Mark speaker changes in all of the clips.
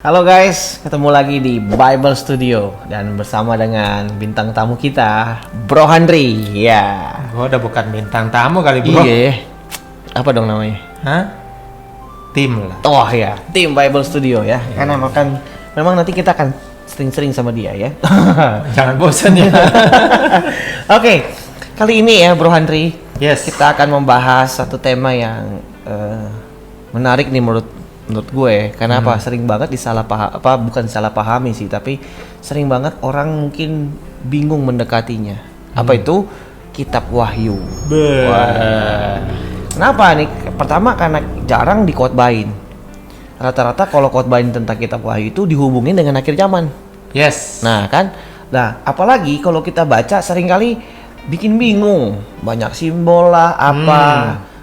Speaker 1: Halo guys, ketemu lagi di Bible Studio dan bersama dengan bintang tamu kita, Bro Handri. Ya.
Speaker 2: Gua udah bukan bintang tamu kali, Bro.
Speaker 1: Iya. Apa dong namanya?
Speaker 2: Hah? Tim lah.
Speaker 1: Oh ya, tim Bible Studio ya. Karena memang nanti kita akan sering-sering sama dia ya.
Speaker 2: Jangan bosan ya.
Speaker 1: Oke, kali ini ya Bro Handri,
Speaker 2: Yes.
Speaker 1: kita akan membahas satu tema yang menarik nih menurut gue. Karena apa? Sering banget bukan salah pahami sih, tapi sering banget orang mungkin bingung mendekatinya. Apa itu? Kitab Wahyu. Wah. Kenapa nih? Pertama karena jarang dikotbahin. Rata-rata kalau khotbahin tentang kitab Wahyu itu dihubungin dengan akhir zaman.
Speaker 2: Yes.
Speaker 1: Nah kan, apalagi kalau kita baca seringkali bikin bingung, banyak simbol lah apa,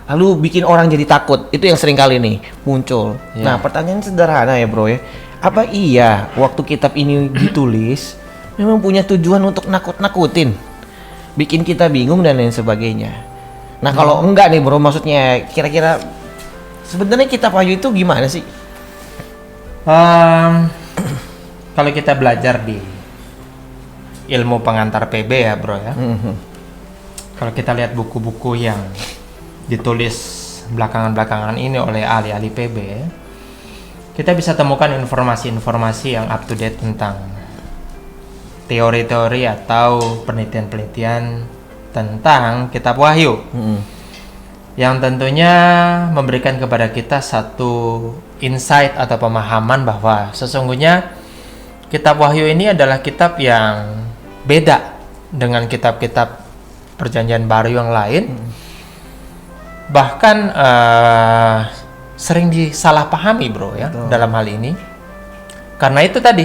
Speaker 1: lalu bikin orang jadi takut. Itu yang seringkali nih muncul.
Speaker 2: Ya.
Speaker 1: Nah pertanyaan sederhana ya bro ya, apa iya waktu kitab ini ditulis memang punya tujuan untuk nakut-nakutin, bikin kita bingung dan lain sebagainya? Nah kalau enggak nih bro, maksudnya kira-kira sebenarnya kitab Wahyu itu gimana sih?
Speaker 2: Kalau kita belajar di ilmu pengantar PB ya, Bro ya. Kalau kita lihat buku-buku yang ditulis belakangan-belakangan ini oleh ahli-ahli PB, kita bisa temukan informasi-informasi yang up to date tentang teori-teori atau penelitian-penelitian tentang kitab Wahyu. Yang tentunya memberikan kepada kita satu insight atau pemahaman bahwa sesungguhnya kitab Wahyu ini adalah kitab yang beda dengan kitab-kitab Perjanjian Baru yang lain. Bahkan sering disalahpahami bro ya. Betul. Dalam hal ini. Karena itu tadi,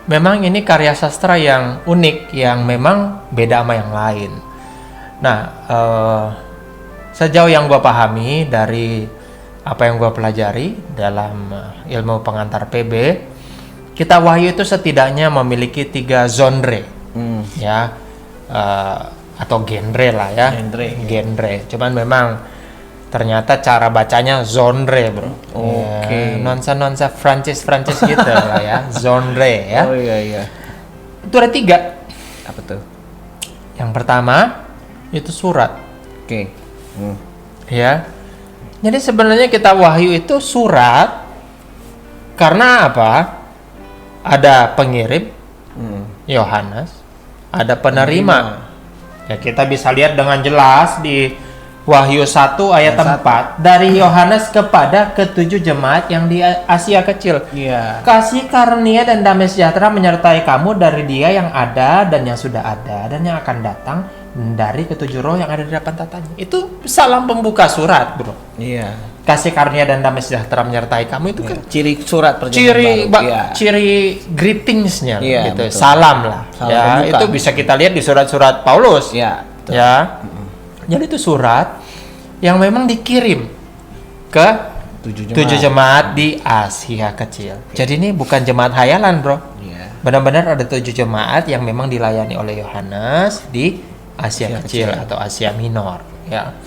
Speaker 2: memang ini karya sastra yang unik, yang memang beda sama yang lain. Nah, sejauh yang gue pahami dari apa yang gue pelajari dalam ilmu pengantar PB, kitab Wahyu itu setidaknya memiliki 3 genre, ya, atau genre lah ya, genre. Cuman memang ternyata cara bacanya genre bro.
Speaker 1: Oke.
Speaker 2: Nuansa Francis gitu lah ya, genre ya.
Speaker 1: Oh iya.
Speaker 2: Itu ada 3.
Speaker 1: Apa tuh?
Speaker 2: Yang pertama itu surat.
Speaker 1: Oke.
Speaker 2: Ya. Jadi sebenarnya kitab Wahyu itu surat karena apa? Ada pengirim Yohanes, ada penerima. Ya kita bisa lihat dengan jelas di Wahyu 1 ayat 4 dari Yohanes kepada ke-7 jemaat yang di Asia Kecil.
Speaker 1: Iya.
Speaker 2: Kasih karunia dan damai sejahtera menyertai kamu dari Dia yang ada dan yang sudah ada dan yang akan datang, dari ke-7 roh yang ada di depan tatanya. Itu salam pembuka surat, bro.
Speaker 1: Iya.
Speaker 2: Kasih karunia dan damai sejahtera menyertai kamu itu kan
Speaker 1: Ciri surat perjanjian baru. Iya.
Speaker 2: Ciri greetingsnya,
Speaker 1: Iya,
Speaker 2: gitu.
Speaker 1: betul.
Speaker 2: Salam lah.
Speaker 1: Salam
Speaker 2: ya,
Speaker 1: pembuka.
Speaker 2: itu bisa kita lihat di surat-surat Paulus.
Speaker 1: Iya. Betul.
Speaker 2: Ya. Jadi itu surat yang memang dikirim ke 7 jemaat di Asia Kecil. Jadi ini bukan jemaat hayalan, bro.
Speaker 1: Iya.
Speaker 2: Benar-benar ada 7 jemaat yang memang dilayani oleh Yohanes di Asia Kecil atau Asia Minor, ya.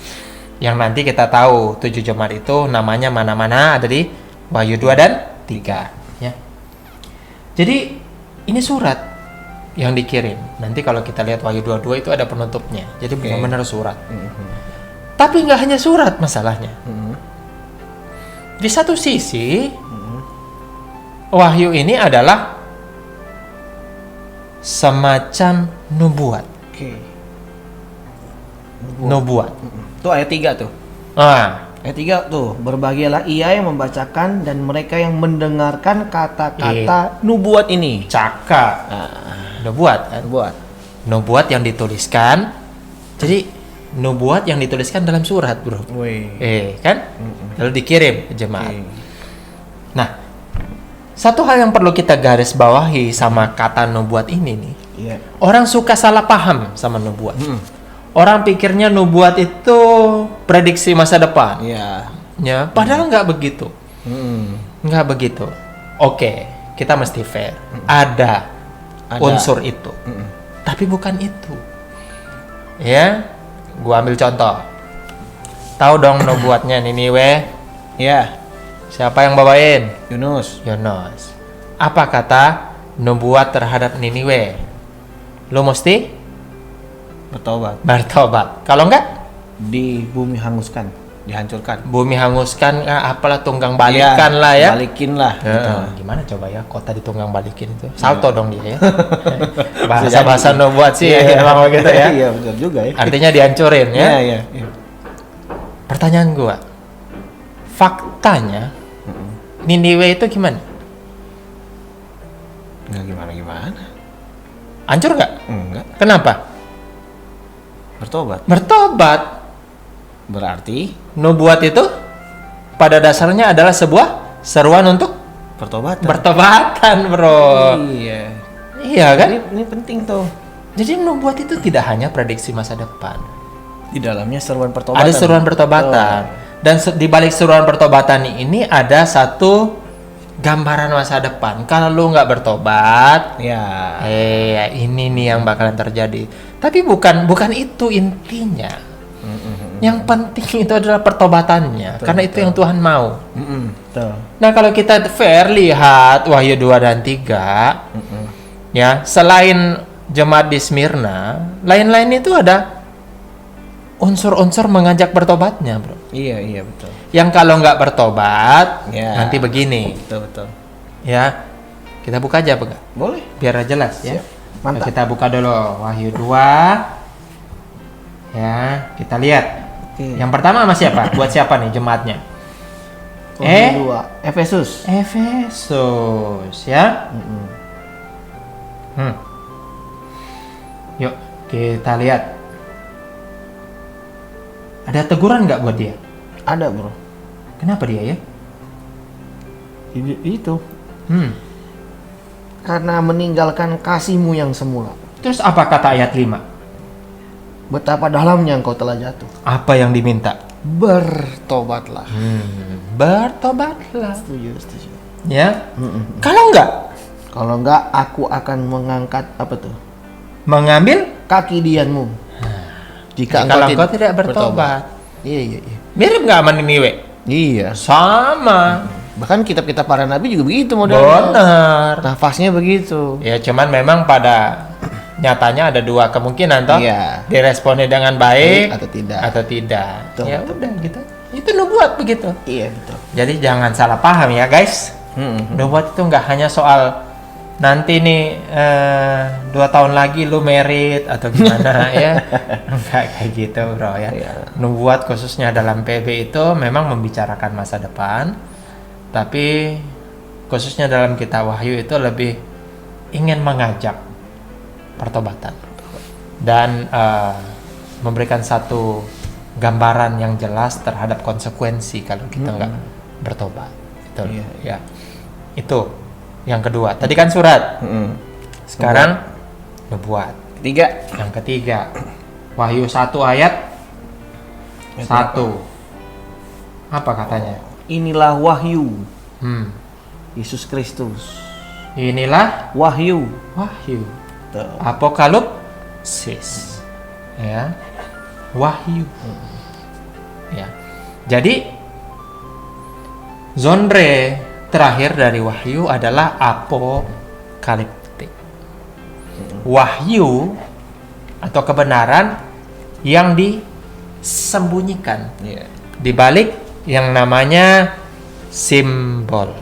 Speaker 2: Yang nanti kita tahu 7 jemaat itu namanya mana-mana ada di Wahyu 2 dan 3, ya. Jadi ini surat yang dikirim. Nanti kalau kita lihat Wahyu 22 itu ada penutupnya. Jadi benar-benar surat. Tapi nggak hanya surat masalahnya. Di satu sisi Wahyu ini adalah semacam nubuat.
Speaker 1: Oke.
Speaker 2: Nubuat.
Speaker 1: Tuh ayat 3 tuh. Ayat 3 tuh, berbahagialah ia yang membacakan dan mereka yang mendengarkan kata-kata nubuat ini.
Speaker 2: Cakap. Nubuat kan? Nubuat yang dituliskan. Jadi nubuat yang dituliskan dalam surat, bro. Kan? Lalu dikirim ke jemaat. Nah, satu hal yang perlu kita garis bawahi sama kata nubuat ini nih.
Speaker 1: Iya.
Speaker 2: Orang suka salah paham sama nubuat. Orang pikirnya nubuat itu prediksi masa depan.
Speaker 1: Iya.
Speaker 2: Ya, padahal nggak begitu. Nggak begitu. Oke, kita mesti fair. Ada unsur itu. Tapi bukan itu. Ya, gua ambil contoh. Tahu dong nubuatnya Niniwe?
Speaker 1: Ya.
Speaker 2: Siapa yang bawain?
Speaker 1: Yunus.
Speaker 2: apa kata nubuat terhadap Niniwe? Lu mesti bertobat. Kalau enggak,
Speaker 1: Di bumi hanguskan, dihancurkan.
Speaker 2: bumi hanguskan, apalah tunggang balikan lah ya.
Speaker 1: Balikin lah.
Speaker 2: Gimana coba ya kota ditunggang balikin itu? Salto dong dia ya. Bahasa nubuat sih emang begitu ya.
Speaker 1: Iya, betul juga ya.
Speaker 2: Artinya dihancurin ya.
Speaker 1: Iya.
Speaker 2: Pertanyaan gua, faktanya Niniwe itu gimana?
Speaker 1: Nggak gimana?
Speaker 2: Hancur nggak?
Speaker 1: Enggak.
Speaker 2: Kenapa? Bertobat.
Speaker 1: Berarti
Speaker 2: Nubuat itu pada dasarnya adalah sebuah seruan untuk bertobatan, bro.
Speaker 1: Iya.
Speaker 2: Iya kan?
Speaker 1: Ini penting tuh.
Speaker 2: Jadi nubuat itu tidak hanya prediksi masa depan.
Speaker 1: Di dalamnya seruan pertobatan.
Speaker 2: Ada seruan pertobatan. Dan di balik seruan pertobatan ini ada satu gambaran masa depan. Kalau lu nggak bertobat,
Speaker 1: Ya.
Speaker 2: ini nih yang bakalan terjadi. Tapi bukan itu intinya. Yang penting itu adalah pertobatannya, karena itu yang Tuhan mau.
Speaker 1: Tuh.
Speaker 2: Nah, kalau kita fair lihat Wahyu 2 dan 3, ya, selain jemaat di Smyrna, lain-lain itu ada unsur-unsur mengajak bertobatnya, bro.
Speaker 1: Iya betul.
Speaker 2: Yang kalau nggak bertobat,
Speaker 1: Ya.
Speaker 2: nanti begini,
Speaker 1: Betul.
Speaker 2: ya. Kita buka aja, Bang.
Speaker 1: Boleh.
Speaker 2: Biar jelas ya.
Speaker 1: Siap. Mantap.
Speaker 2: Kita buka dulu Wahyu 2. Ya, kita lihat.
Speaker 1: Oke.
Speaker 2: Yang pertama sama siapa? Buat siapa nih jemaatnya?
Speaker 1: Kedua, Efesus.
Speaker 2: Efesus, ya. Yuk, kita lihat. Ada teguran nggak buat dia?
Speaker 1: Ada, bro.
Speaker 2: Kenapa dia ya?
Speaker 1: Itu
Speaker 3: karena meninggalkan kasihmu yang semula.
Speaker 2: Terus apa kata ayat 5?
Speaker 3: Betapa dalamnya engkau telah jatuh.
Speaker 2: Apa yang diminta?
Speaker 3: Bertobatlah.
Speaker 2: Bertobatlah.
Speaker 3: Setuju.
Speaker 2: Ya. Kalau enggak,
Speaker 3: Kalau enggak, aku akan mengangkat apa tuh?
Speaker 2: mengambil
Speaker 3: Kaki dianmu. Jika
Speaker 2: kalau engkau tidak bertobat.
Speaker 3: Iya.
Speaker 2: Mirip nggak sama Niniwe?
Speaker 1: Iya.
Speaker 2: Sama.
Speaker 3: Bahkan kitab-kitab para nabi juga begitu modelnya.
Speaker 2: Benar.
Speaker 3: Nafasnya begitu.
Speaker 2: Ya, cuman memang pada nyatanya ada dua kemungkinan toh.
Speaker 3: Iya.
Speaker 2: Diresponnya dengan baik
Speaker 3: Atau tidak. Betul,
Speaker 2: Ya
Speaker 3: betul.
Speaker 2: udah gitu. Itu nubuat begitu.
Speaker 3: Iya, betul.
Speaker 2: Jadi jangan salah paham ya, guys. Nubuat itu nggak hanya soal nanti nih 2 tahun lagi lu merit atau gimana ya. Enggak kayak gitu, bro ya. Nubuat khususnya dalam PB itu memang membicarakan masa depan. Tapi khususnya dalam kitab Wahyu itu lebih ingin mengajak pertobatan dan memberikan satu gambaran yang jelas terhadap konsekuensi kalau kita nggak bertobat. Itu ya. Itu yang kedua. Tadi kan surat. Sekarang nubuat.
Speaker 1: Ketiga.
Speaker 2: Yang ketiga. Wahyu 1 ayat 1. Apa katanya?
Speaker 1: Inilah wahyu
Speaker 3: Yesus Kristus.
Speaker 2: Inilah
Speaker 1: wahyu.
Speaker 2: wahyu.
Speaker 1: Tuh.
Speaker 2: Apokalipsis. Ya. Wahyu. Ya. Jadi genre terakhir dari wahyu adalah apokaliptik. Wahyu atau kebenaran yang disembunyikan
Speaker 1: Iya.
Speaker 2: di balik yang namanya simbol.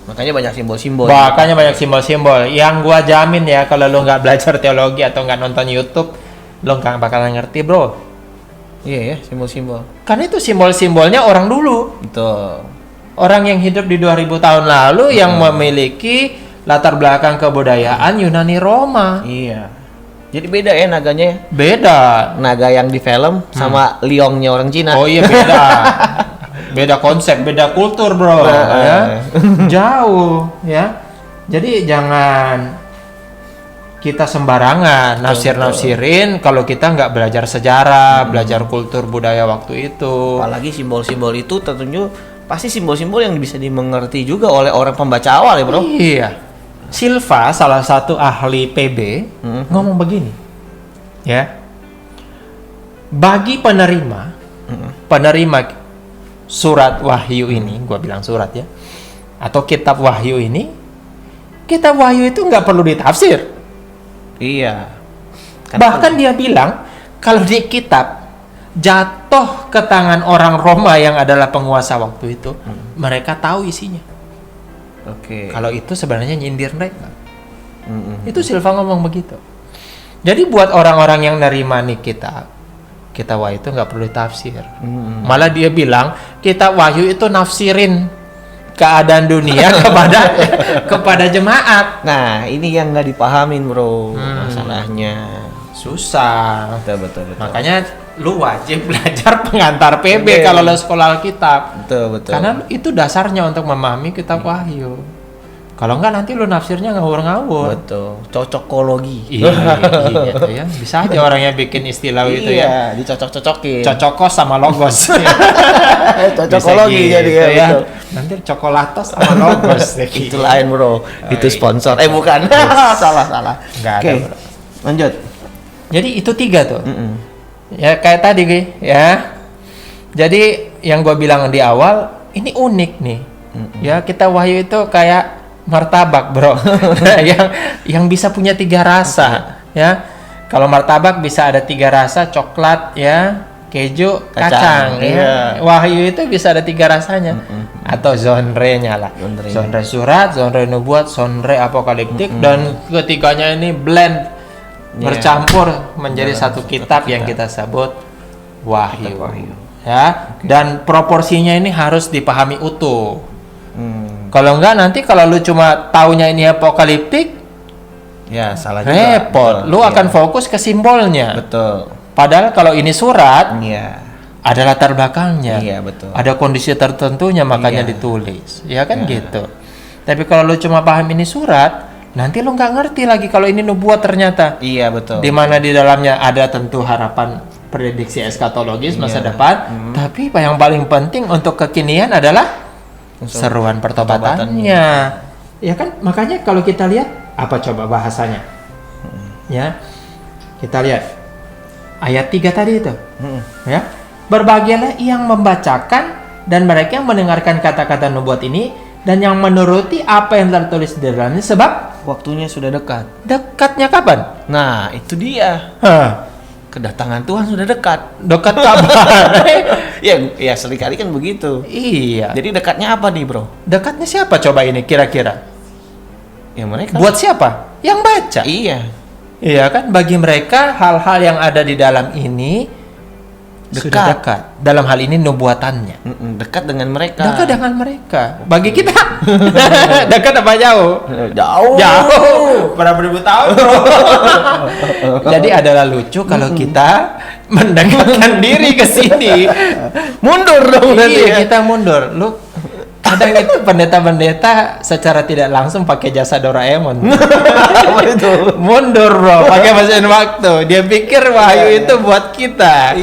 Speaker 1: Makanya banyak simbol-simbol.
Speaker 2: Makanya banyak simbol-simbol. Yang gua jamin ya, kalau lo nggak belajar teologi atau nggak nonton YouTube, lo nggak bakalan ngerti, bro.
Speaker 1: Iya ya, simbol-simbol.
Speaker 2: Karena itu simbol-simbolnya orang dulu.
Speaker 1: Betul.
Speaker 2: Orang yang hidup di 2000 tahun lalu yang memiliki latar belakang kebudayaan Yunani Roma.
Speaker 1: Iya. Jadi beda ya naganya ya.
Speaker 2: Beda.
Speaker 1: Naga yang di film sama liongnya orang Cina.
Speaker 2: Oh iya, beda. Beda konsep, beda kultur, bro. Ya. Jauh, ya. Jadi jangan kita sembarangan nafsir-nafsirin kalau kita nggak belajar sejarah, belajar kultur budaya waktu itu.
Speaker 1: Apalagi simbol-simbol itu tentunya pasti simbol-simbol yang bisa dimengerti juga oleh orang pembaca awal ya, bro.
Speaker 2: Iya. Silva, salah satu ahli PB, ngomong begini. Ya. Bagi penerima surat Wahyu ini, gua bilang surat ya, atau kitab Wahyu ini, kitab Wahyu itu nggak perlu ditafsir.
Speaker 1: Iya.
Speaker 2: Bahkan dia bilang kalau di kitab jatuh ke tangan orang Roma yang adalah penguasa waktu itu, mereka tahu isinya.
Speaker 1: Oke.
Speaker 2: Kalau itu sebenarnya nyindir mereka.
Speaker 1: Mm-mm.
Speaker 2: Itu Silva ngomong begitu. Jadi buat orang-orang yang nerima nih kitab Wahyu itu nggak perlu tafsir. Malah dia bilang kitab Wahyu itu nafsirin keadaan dunia kepada jemaat.
Speaker 1: Nah, ini yang nggak dipahamin, bro, masalahnya.
Speaker 2: Susah.
Speaker 1: Betul.
Speaker 2: Makanya lu wajib belajar pengantar PB
Speaker 1: Oke.
Speaker 2: kalau lu sekolah Alkitab.
Speaker 1: Betul.
Speaker 2: Karena itu dasarnya untuk memahami kitab Wahyu. Kalau enggak nanti lu nafsirnya ngawur-ngawur.
Speaker 1: Betul. Cocokologi.
Speaker 2: Iya tuh ya. Bisa aja orangnya bikin istilah itu ya.
Speaker 1: Iya, dicocok-cocokin.
Speaker 2: Cocokos sama logos.
Speaker 1: Cocokologi
Speaker 2: Bisa
Speaker 1: jadi
Speaker 2: gitu
Speaker 1: ya. Betul.
Speaker 2: Nanti cokolatos sama logos.
Speaker 1: Itu lain, bro. Itu sponsor. Bukan. Salah.
Speaker 2: Enggak ada,
Speaker 1: Oke.
Speaker 2: bro.
Speaker 1: Lanjut.
Speaker 2: Jadi itu 3 tuh.
Speaker 1: Mm-mm.
Speaker 2: Ya kayak tadi ya. Jadi yang gue bilang di awal ini unik nih. Ya kita Wahyu itu kayak martabak, bro. yang bisa punya 3 rasa ya. Kalau martabak bisa ada 3 rasa, coklat ya, keju, kacang ya.
Speaker 1: Iya.
Speaker 2: Wahyu itu bisa ada 3 rasanya. Atau genre-nya lah.
Speaker 1: Genre-nya.
Speaker 2: Genre surat, genre nubuat, genre apokaliptik, dan ketiganya ini blend bercampur menjadi satu kitab yang kita sebut Wahyu. Ya, dan proporsinya ini harus dipahami utuh. Kalau enggak nanti kalau lu cuma taunya ini apokaliptik,
Speaker 1: Ya, salah juga.
Speaker 2: repot.
Speaker 1: Betul.
Speaker 2: Lu
Speaker 1: Iya.
Speaker 2: akan fokus ke simbolnya.
Speaker 1: Betul.
Speaker 2: Padahal kalau ini surat,
Speaker 1: Iya.
Speaker 2: ada latar belakangnya.
Speaker 1: Iya, betul.
Speaker 2: Ada kondisi tertentunya makanya
Speaker 1: Iya.
Speaker 2: ditulis. Ya kan gitu. Tapi kalau lu cuma paham ini surat, nanti lu nggak ngerti lagi kalau ini nubuat ternyata.
Speaker 1: Iya, betul.
Speaker 2: Di mana di dalamnya ada tentu harapan prediksi eskatologis masa
Speaker 1: Iya.
Speaker 2: depan, tapi yang paling penting untuk kekinian adalah seruan pertobatannya. Ya kan? Makanya kalau kita lihat apa coba bahasanya? Ya. Kita lihat ayat 3 tadi itu. Ya. Berbahagialah yang membacakan dan mereka yang mendengarkan kata-kata nubuat ini dan yang menuruti apa yang tertulis di dalamnya, sebab
Speaker 1: Waktunya sudah dekat.
Speaker 2: dekatnya kapan?
Speaker 1: Nah, itu dia.
Speaker 2: Hah,
Speaker 1: Kedatangan Tuhan sudah dekat.
Speaker 2: dekat kapan?
Speaker 1: Ya seringkali kan begitu.
Speaker 2: Iya.
Speaker 1: Jadi dekatnya apa nih, bro?
Speaker 2: Dekatnya siapa coba ini kira-kira?
Speaker 1: Ya mereka.
Speaker 2: Buat siapa? Yang baca.
Speaker 1: Iya.
Speaker 2: Iya kan? Bagi mereka hal-hal yang ada di dalam ini sudah dekat. Dalam hal ini nubuatannya.
Speaker 1: Dekat dengan mereka.
Speaker 2: Dekat dengan mereka. Bagi kita dekat apa jauh?
Speaker 1: Jauh.
Speaker 2: Jauh. Berapa ribu tahun, bro? Jadi adalah lucu kalau kita mendekatkan diri ke sini.
Speaker 1: Mundur dong nanti
Speaker 2: Iya,
Speaker 1: ya.
Speaker 2: kita mundur. Lu kadang itu pendeta-pendeta secara tidak langsung pakai jasa Doraemon.
Speaker 1: Apa itu?
Speaker 2: Mundur, bro, pakai mesin waktu. Dia pikir Wahyu itu buat kita.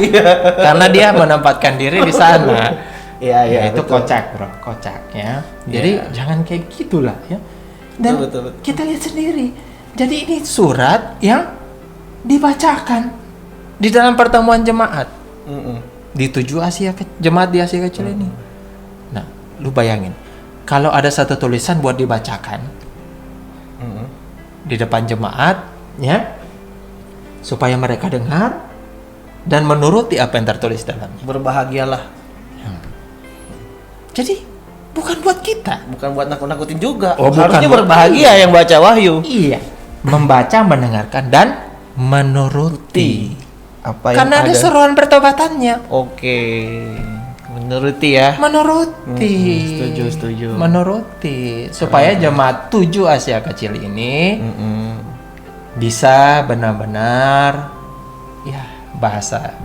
Speaker 2: Karena dia menempatkan diri di sana.
Speaker 1: Iya,
Speaker 2: Ya, itu
Speaker 1: betul.
Speaker 2: kocak, bro, kocak ya. Jadi jangan kayak gitulah ya. Dan
Speaker 1: Betul.
Speaker 2: kita lihat sendiri. Jadi ini surat yang dibacakan di dalam pertemuan jemaat di 7 jemaat di Asia Kecil ini. Nah, lu bayangin kalau ada satu tulisan buat dibacakan di depan jemaat, ya, supaya mereka dengar dan menuruti apa yang tertulis dalamnya.
Speaker 1: Berbahagialah.
Speaker 2: Jadi bukan buat kita.
Speaker 1: Bukan buat nakut-nakutin juga.
Speaker 2: Oh, bukan
Speaker 1: Harusnya
Speaker 2: buat-
Speaker 1: berbahagia yang baca Wahyu.
Speaker 2: Iya, membaca, mendengarkan dan menuruti.
Speaker 1: Apa yang
Speaker 2: Karena ada seruan pertobatannya.
Speaker 1: Oke. Menuruti ya.
Speaker 2: Menuruti.
Speaker 1: Setuju.
Speaker 2: Menuruti supaya jemaat 7 Asia Kecil ini bisa benar-benar ya bahasa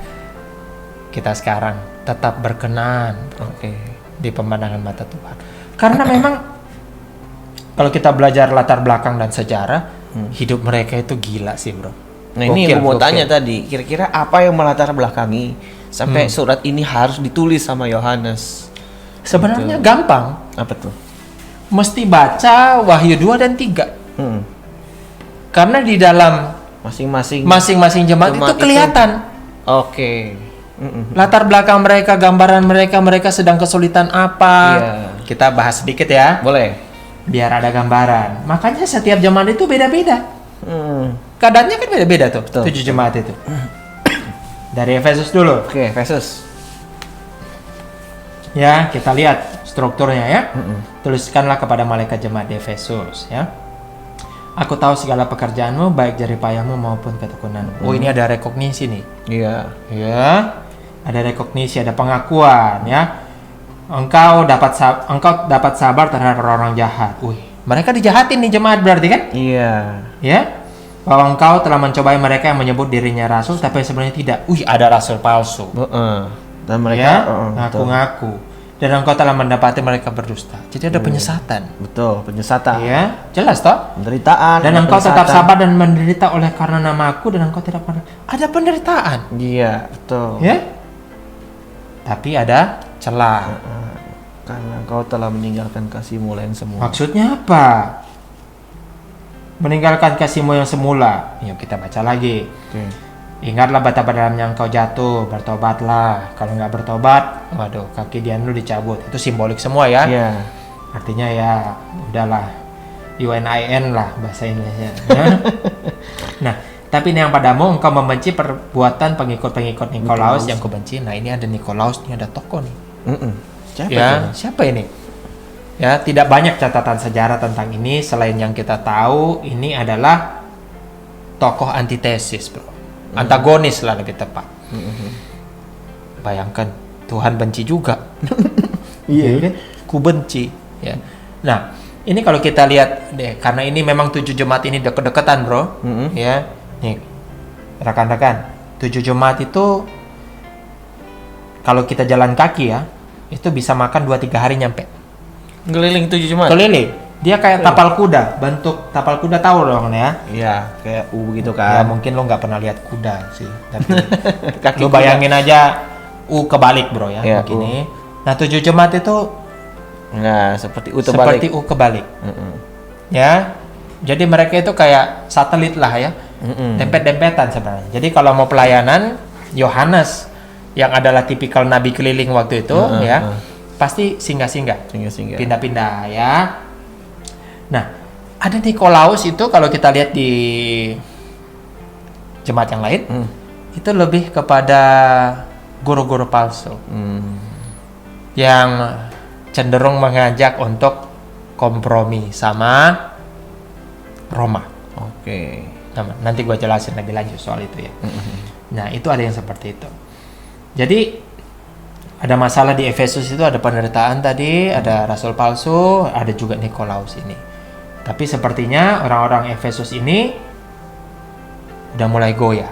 Speaker 2: kita sekarang tetap berkenan
Speaker 1: Oke.
Speaker 2: di pemandangan mata Tuhan. Karena memang kalau kita belajar latar belakang dan sejarah, hidup mereka itu gila sih, bro.
Speaker 1: Nah, ini
Speaker 2: Gokil,
Speaker 1: yang gue mau
Speaker 2: gokil.
Speaker 1: tanya tadi, kira-kira apa yang melatar belakangi sampai surat ini harus ditulis sama Yohanes?
Speaker 2: Sebenarnya gampang.
Speaker 1: Apa tuh?
Speaker 2: Mesti baca Wahyu 2 dan 3. Karena di dalam
Speaker 1: Masing-masing.
Speaker 2: masing-masing jemaat itu kelihatan
Speaker 1: Oke.
Speaker 2: latar belakang mereka, gambaran mereka sedang kesulitan apa.
Speaker 1: Iya.
Speaker 2: Kita bahas sedikit ya.
Speaker 1: Boleh.
Speaker 2: biar ada gambaran. Makanya setiap jemaat itu beda-beda. Keadaannya kan beda-beda tuh.
Speaker 1: Betul.
Speaker 2: 7 jemaat itu. Dari Efesus dulu.
Speaker 1: Oke, Efesus.
Speaker 2: Ya, kita lihat strukturnya ya. Tuliskanlah kepada malaikat jemaat di Efesus ya. Aku tahu segala pekerjaanmu, baik jerih payahmu maupun ketekunanmu. Oh, ini ada rekognisi nih.
Speaker 1: Iya.
Speaker 2: Ya. Ada rekognisi, ada pengakuan ya. Engkau dapat sabar terhadap orang jahat. Wih, mereka dijahatin nih jemaat berarti kan?
Speaker 1: Iya.
Speaker 2: Ya. Bahwa engkau telah mencobai mereka yang menyebut dirinya rasul tapi sebenarnya tidak. Wih, ada rasul palsu.
Speaker 1: Dan mereka
Speaker 2: Ya,
Speaker 1: betul.
Speaker 2: ngaku-ngaku. Dan engkau telah mendapati mereka berdusta. Jadi ada penyesatan.
Speaker 1: Betul, penyesatan.
Speaker 2: Ya, jelas toh?
Speaker 1: Penderitaan.
Speaker 2: Dan engkau tetap
Speaker 1: penyesatan.
Speaker 2: sabar dan menderita oleh karena namaku dan engkau tidak pernah. Ada penderitaan.
Speaker 1: Iya, betul.
Speaker 2: Ya. Tapi ada celah.
Speaker 1: Karena kau telah meninggalkan kasihmu yang semula.
Speaker 2: Maksudnya apa? Meninggalkan kasihmu yang semula. Yuk kita baca lagi.
Speaker 1: Oke.
Speaker 2: Ingatlah betapa dalamnya engkau jatuh, bertobatlah. Kalau nggak bertobat, waduh, kaki dian lu dicabut. Itu simbolik semua ya.
Speaker 1: Iya.
Speaker 2: Artinya ya, udahlah. UNIN lah bahasa Indonesia. Nah, tapi ini yang padamu engkau membenci perbuatan pengikut-pengikut Nikolaus yang kubenci. Nah, ini ada Nikolaus, ini ada tokoh nih.
Speaker 1: Siapa
Speaker 2: Ya,
Speaker 1: itu?
Speaker 2: siapa ini? Ya, tidak banyak catatan sejarah tentang ini selain yang kita tahu ini adalah tokoh antitesis, bro. Antagonis lah lebih tepat. Bayangkan Tuhan benci juga. Iya kan? Ku benci. Ya. Nah, ini kalau kita lihat deh, karena ini memang 7 jemaat ini deket-deketan, bro. Ya, nih rekan-rekan, 7 jemaat itu kalau kita jalan kaki ya, itu bisa makan 2-3 hari nyampe.
Speaker 1: Ngeliling 7 jemaat.
Speaker 2: Keliling. Dia kayak tapal kuda, bentuk tapal kuda tahu dong ya.
Speaker 1: Iya, kayak U gitu
Speaker 2: Ya
Speaker 1: kan.
Speaker 2: mungkin lo nggak pernah lihat kuda sih, tapi
Speaker 1: Kaki
Speaker 2: lo
Speaker 1: kuda.
Speaker 2: bayangin aja U kebalik bro ya,
Speaker 1: Ya,
Speaker 2: begini. Nah 7 jemaat itu
Speaker 1: Nah, seperti U
Speaker 2: seperti
Speaker 1: terbalik.
Speaker 2: U kebalik, ya. Jadi mereka itu kayak satelit lah ya, dempet-dempetan sebenarnya. Jadi kalau mau pelayanan, Yohanes yang adalah tipikal nabi keliling waktu itu, ya, pasti singgah-singgah,
Speaker 1: Singgah-singgah.
Speaker 2: pindah-pindah ya. Nah, ada Nikolaus itu kalau kita lihat di jemaat yang lain, itu lebih kepada guru-guru palsu yang cenderung mengajak untuk kompromi sama Roma.
Speaker 1: Oke.
Speaker 2: Nah, nanti gue jelasin lebih lanjut soal itu ya. Nah, itu ada yang seperti itu. Jadi ada masalah di Efesus itu, ada penderitaan tadi, ada rasul palsu, ada juga Nikolaus ini. Tapi sepertinya orang-orang Efesus ini udah mulai goyah.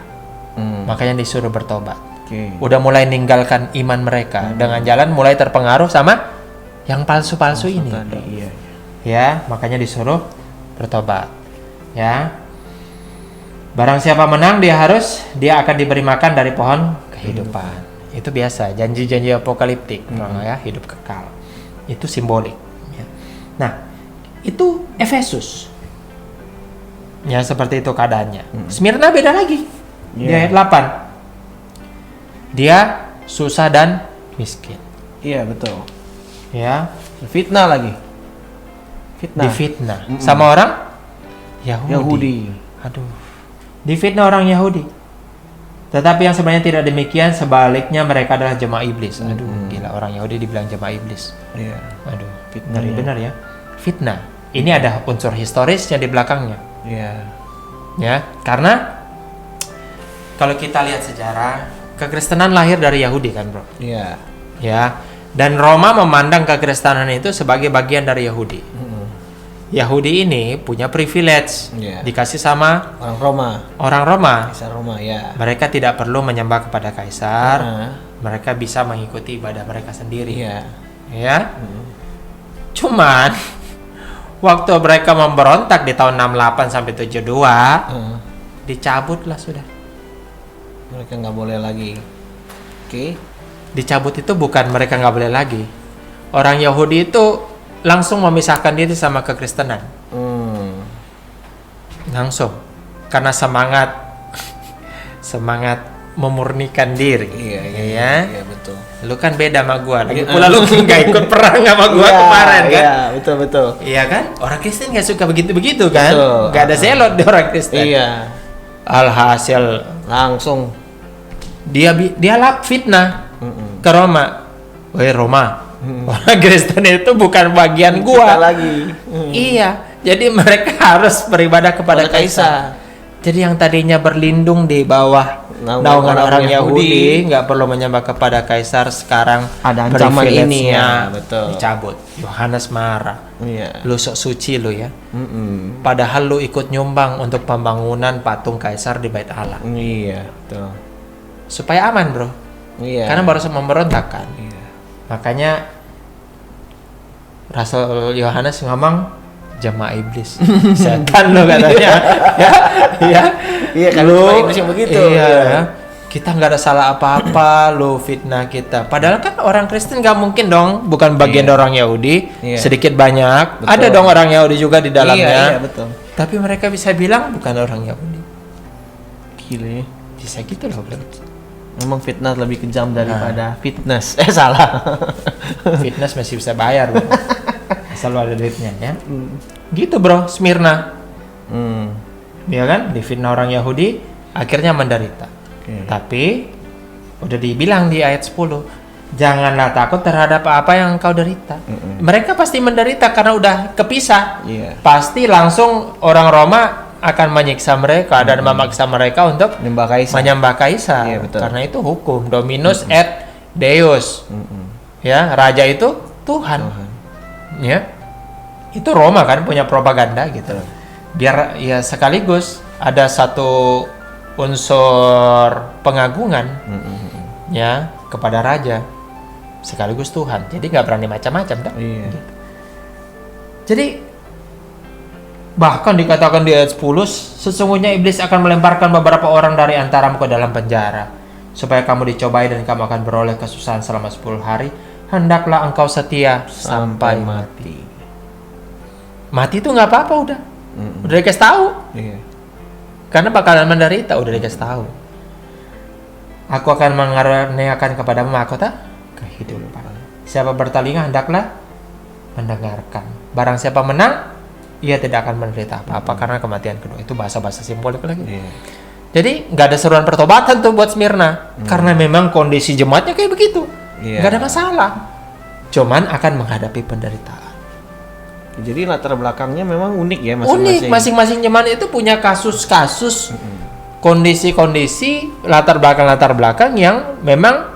Speaker 2: Makanya disuruh bertobat.
Speaker 1: Oke.
Speaker 2: Udah mulai ninggalkan iman mereka dengan jalan mulai terpengaruh sama yang palsu-palsu ini.
Speaker 1: Tadi, iya.
Speaker 2: Ya, makanya disuruh bertobat. Ya. Barang siapa menang dia akan diberi makan dari pohon kehidupan. Itu biasa, janji-janji apokaliptik, ya, hidup kekal. Itu simbolik. Ya. Nah, itu Efesus. Ya, seperti itu keadaannya. Smyrna beda lagi. Di ayat 8. Dia susah dan miskin.
Speaker 1: Iya, betul.
Speaker 2: Ya,
Speaker 1: Fitnah lagi. Fitnah.
Speaker 2: difitnah sama orang
Speaker 1: Yahudi.
Speaker 2: Aduh. Difitnah orang Yahudi. Tetapi yang sebenarnya tidak demikian, sebaliknya mereka adalah jemaah iblis. Aduh, gila, orang Yahudi dibilang jemaah iblis.
Speaker 1: Iya.
Speaker 2: Aduh,
Speaker 1: Fitnah.
Speaker 2: ngeri benar ya. Fitnah. Ini ada unsur historisnya di belakangnya.
Speaker 1: Iya.
Speaker 2: Ya, karena kalau kita lihat sejarah, kekristenan lahir dari Yahudi kan, bro.
Speaker 1: Iya.
Speaker 2: Ya. Dan Roma memandang kekristenan itu sebagai bagian dari Yahudi. Yahudi ini punya privilege,
Speaker 1: Iya.
Speaker 2: dikasih sama
Speaker 1: Orang Roma.
Speaker 2: orang Roma.
Speaker 1: Kaisar Roma, ya.
Speaker 2: Mereka tidak perlu menyembah kepada kaisar.
Speaker 1: Nah.
Speaker 2: Mereka bisa mengikuti ibadah mereka sendiri.
Speaker 1: Iya.
Speaker 2: Ya. Cuman waktu mereka memberontak di tahun 68 sampai 72, dicabutlah sudah.
Speaker 1: Mereka nggak boleh lagi. Oke.
Speaker 2: Dicabut itu bukan mereka nggak boleh lagi. Orang Yahudi itu langsung memisahkan diri sama kekristenan. Langsung. Karena semangat memurnikan diri. Ya.
Speaker 1: Iya, betul.
Speaker 2: Lu kan beda sama gua. Lagi pula lu nggak ikut perang sama gua
Speaker 1: Iya,
Speaker 2: kemarin kan?
Speaker 1: Iya, betul.
Speaker 2: Iya kan? Orang Kristen nggak suka begitu-begitu kan?
Speaker 1: Betul.
Speaker 2: Nggak ada zelot di orang Kristen.
Speaker 1: Iya.
Speaker 2: Alhasil
Speaker 1: Langsung.
Speaker 2: dia lap fitnah ke Roma. Woi Roma, orang Kristen itu bukan bagian
Speaker 1: Kita
Speaker 2: gua.
Speaker 1: lagi.
Speaker 2: Iya, jadi mereka harus beribadah kepada
Speaker 1: Pada
Speaker 2: Kaisar. Jadi yang tadinya berlindung di bawah naungan orang Yahudi, nggak perlu menyembah kepada Kaisar, sekarang
Speaker 1: Ada ancaman
Speaker 2: privilege-nya
Speaker 1: ini ya, betul.
Speaker 2: dicabut. Yohanes marah.
Speaker 1: Iya.
Speaker 2: Lu sok suci lu ya. Padahal lu ikut nyumbang untuk pembangunan patung Kaisar di Bait Allah.
Speaker 1: Iya, betul.
Speaker 2: Supaya aman, Bro.
Speaker 1: Iya.
Speaker 2: Karena baru memberontak kan.
Speaker 1: Iya.
Speaker 2: Makanya Rasul Yohanes ngomong jemaah iblis. Setan lo katanya. ya.
Speaker 1: Iya, kan
Speaker 2: Lu
Speaker 1: jemaah iblis yang begitu.
Speaker 2: Iya.
Speaker 1: Iya.
Speaker 2: Kita nggak ada salah apa-apa, lu fitnah kita. Padahal kan orang Kristen nggak mungkin dong, bukan bagian orang Yahudi.
Speaker 1: Iya.
Speaker 2: Sedikit banyak.
Speaker 1: Betul.
Speaker 2: Ada dong orang Yahudi juga di dalamnya.
Speaker 1: Iya, betul.
Speaker 2: Tapi mereka bisa bilang bukan orang Yahudi.
Speaker 1: Gile.
Speaker 2: Bisa gitu loh, bro.
Speaker 1: Memang fitnah lebih kejam daripada fitness. Salah.
Speaker 2: Fitness masih bisa bayar, bro. Asal lu ada duitnya ya. Gitu, bro. Smyrna. Ya kan? Difitnah orang Yahudi, akhirnya menderita. Tapi udah dibilang di ayat 10, janganlah takut terhadap apa yang kau derita. Mereka pasti menderita karena udah kepisah.
Speaker 1: Iya.
Speaker 2: Pasti langsung orang Roma akan menyiksa mereka dan memaksa mereka untuk
Speaker 1: Menyembah Kaisar.
Speaker 2: menyembah Kaisar.
Speaker 1: Iya, betul.
Speaker 2: Karena itu hukum Dominus et Deus. Ya, raja itu Tuhan. Ya. Itu Roma kan punya propaganda gitu. Biar ya sekaligus ada satu unsur pengagungan ya kepada raja sekaligus Tuhan. Jadi nggak berani macam-macam kan?
Speaker 1: Iya.
Speaker 2: Jadi bahkan dikatakan di ayat 10, sesungguhnya iblis akan melemparkan beberapa orang dari antaramu ke dalam penjara supaya kamu dicobai dan kamu akan beroleh kesusahan selama 10 hari. Hendaklah engkau setia sampai mati. Mati itu nggak apa-apa udah. Udah dikasih tahu.
Speaker 1: Iya.
Speaker 2: Karena bakalan menderita, udah dikasih tahu. Aku akan mengaruniakan kepadamu mahkota kehidupan. Siapa bertelinga hendaklah mendengarkan. Barang siapa menang, ia tidak akan menderita apa-apa karena kematian kedua. Itu bahasa-bahasa simbolik lagi.
Speaker 1: Iya.
Speaker 2: Jadi nggak ada seruan pertobatan tuh buat Smyrna, karena memang kondisi jemaatnya kayak begitu.
Speaker 1: Iya.
Speaker 2: Nggak ada masalah. Cuman akan menghadapi penderitaan.
Speaker 1: Jadi latar belakangnya memang unik ya
Speaker 2: Unik, masing-masing jemaat itu punya kasus-kasus, kondisi-kondisi, latar belakang yang memang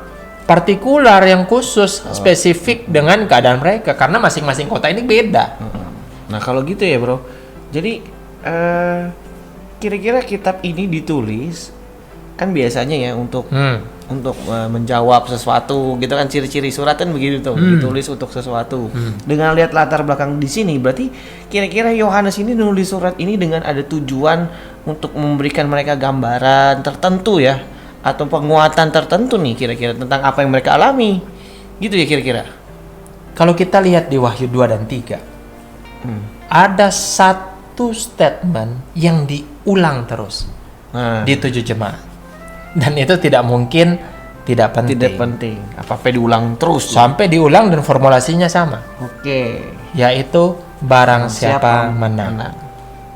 Speaker 2: partikular, yang khusus, spesifik dengan keadaan mereka, karena masing-masing kota ini beda.
Speaker 1: Nah kalau gitu ya bro, jadi kira-kira kitab ini ditulis kan biasanya ya untuk menjawab sesuatu gitu kan, ciri-ciri surat kan begitu tuh, ditulis untuk sesuatu. Dengan lihat latar belakang di sini, berarti kira-kira Yohanes ini nulis surat ini dengan ada tujuan untuk memberikan mereka gambaran tertentu ya, atau penguatan tertentu nih kira-kira tentang apa yang mereka alami, gitu ya kira-kira.
Speaker 2: Kalau kita lihat di Wahyu 2 dan 3, ada satu statement yang diulang terus di 7 jemaat. Dan itu tidak mungkin tidak penting.
Speaker 1: Tidak penting. Apa-apa diulang terus.
Speaker 2: Sampai diulang dan formulasinya sama.
Speaker 1: Oke.
Speaker 2: Yaitu barang siapa menang.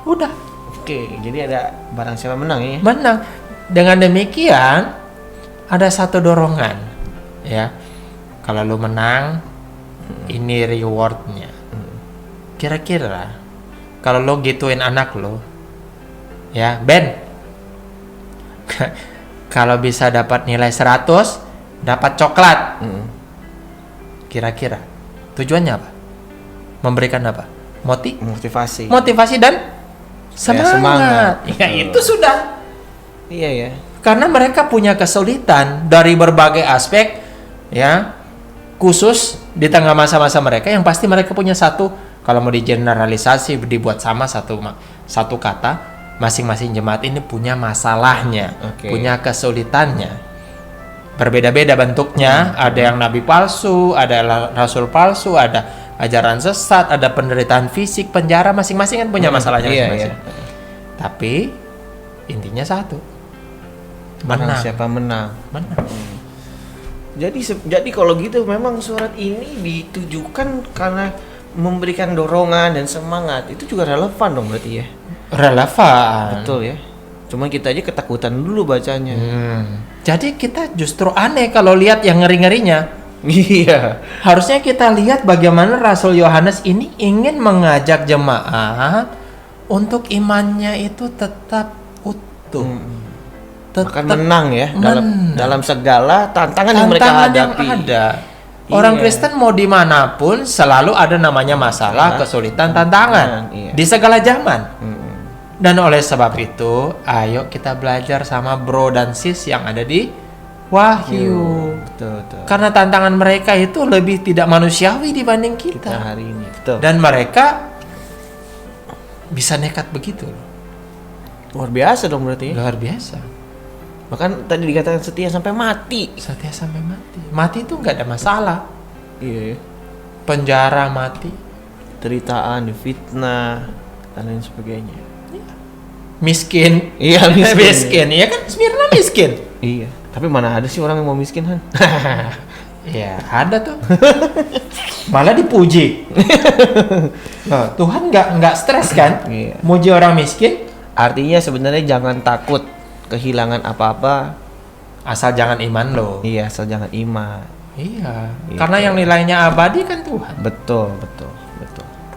Speaker 2: Udah.
Speaker 1: Oke, jadi ada barang siapa menang ya.
Speaker 2: Menang. Dengan demikian ada satu dorongan ya. Kalau lu menang, ini rewardnya. Kira-kira kalau lo gituin anak lo, ya Ben, kalau bisa dapat nilai 100, dapat coklat. Kira-kira tujuannya apa? Memberikan apa?
Speaker 1: Motivasi.
Speaker 2: Motivasi dan semangat. Ya itu sudah.
Speaker 1: Iya ya.
Speaker 2: Karena mereka punya kesulitan dari berbagai aspek, ya, khusus di tengah masa-masa mereka yang pasti mereka punya satu, kalau mau digeneralisasi dibuat sama satu kata. Masing-masing jemaat ini punya masalahnya, punya kesulitannya. Berbeda-beda bentuknya, ada yang nabi palsu, ada rasul palsu, ada ajaran sesat, ada penderitaan fisik, penjara, masing-masing kan punya masalahnya masing-masing. Tapi intinya satu.
Speaker 1: Barang
Speaker 2: Menang.
Speaker 1: siapa menang.
Speaker 2: Menang.
Speaker 1: Jadi kalau gitu memang surat ini ditujukan karena memberikan dorongan dan semangat. Itu juga relevan dong berarti ya.
Speaker 2: Relevan.
Speaker 1: Betul ya. Cuma kita aja ketakutan dulu bacanya.
Speaker 2: Jadi kita justru aneh kalau lihat yang ngeri-ngerinya.
Speaker 1: Iya.
Speaker 2: Harusnya kita lihat bagaimana Rasul Yohanes ini ingin mengajak jemaat untuk imannya itu tetap utuh.
Speaker 1: Bahkan menang ya dalam segala tantangan yang mereka
Speaker 2: Tantangan yang
Speaker 1: hadapi.
Speaker 2: ada. Orang
Speaker 1: Iya.
Speaker 2: Kristen mau dimanapun selalu ada namanya masalah, kesulitan, tantangan
Speaker 1: Iya.
Speaker 2: di segala zaman. Dan oleh sebab itu, ayo kita belajar sama bro dan sis yang ada di Wahyu.
Speaker 1: Betul.
Speaker 2: Karena tantangan mereka itu lebih tidak manusiawi dibanding
Speaker 1: Kita
Speaker 2: kita.
Speaker 1: hari ini. Betul.
Speaker 2: Dan mereka bisa nekat begitu.
Speaker 1: Luar biasa dong berarti ya.
Speaker 2: Luar biasa.
Speaker 1: Bahkan tadi dikatakan setia sampai mati.
Speaker 2: Setia sampai mati. Mati itu nggak ada masalah.
Speaker 1: Iya.
Speaker 2: Penjara mati.
Speaker 1: Teritaan, difitnah dan lain sebagainya.
Speaker 2: Miskin.
Speaker 1: Iya, miskin.
Speaker 2: Miskin. Iya kan Smyrna miskin.
Speaker 1: Iya. Tapi mana ada sih orang yang mau miskin, Han?
Speaker 2: Ya ada tuh. Malah dipuji. Nah, Tuhan nggak stres kan?
Speaker 1: Iya.
Speaker 2: Muji orang miskin.
Speaker 1: Artinya sebenarnya jangan takut kehilangan apa-apa.
Speaker 2: Asal jangan iman lo.
Speaker 1: Iya, asal jangan iman.
Speaker 2: Iya.
Speaker 1: Gitu.
Speaker 2: Karena yang nilainya abadi kan Tuhan.
Speaker 1: Betul.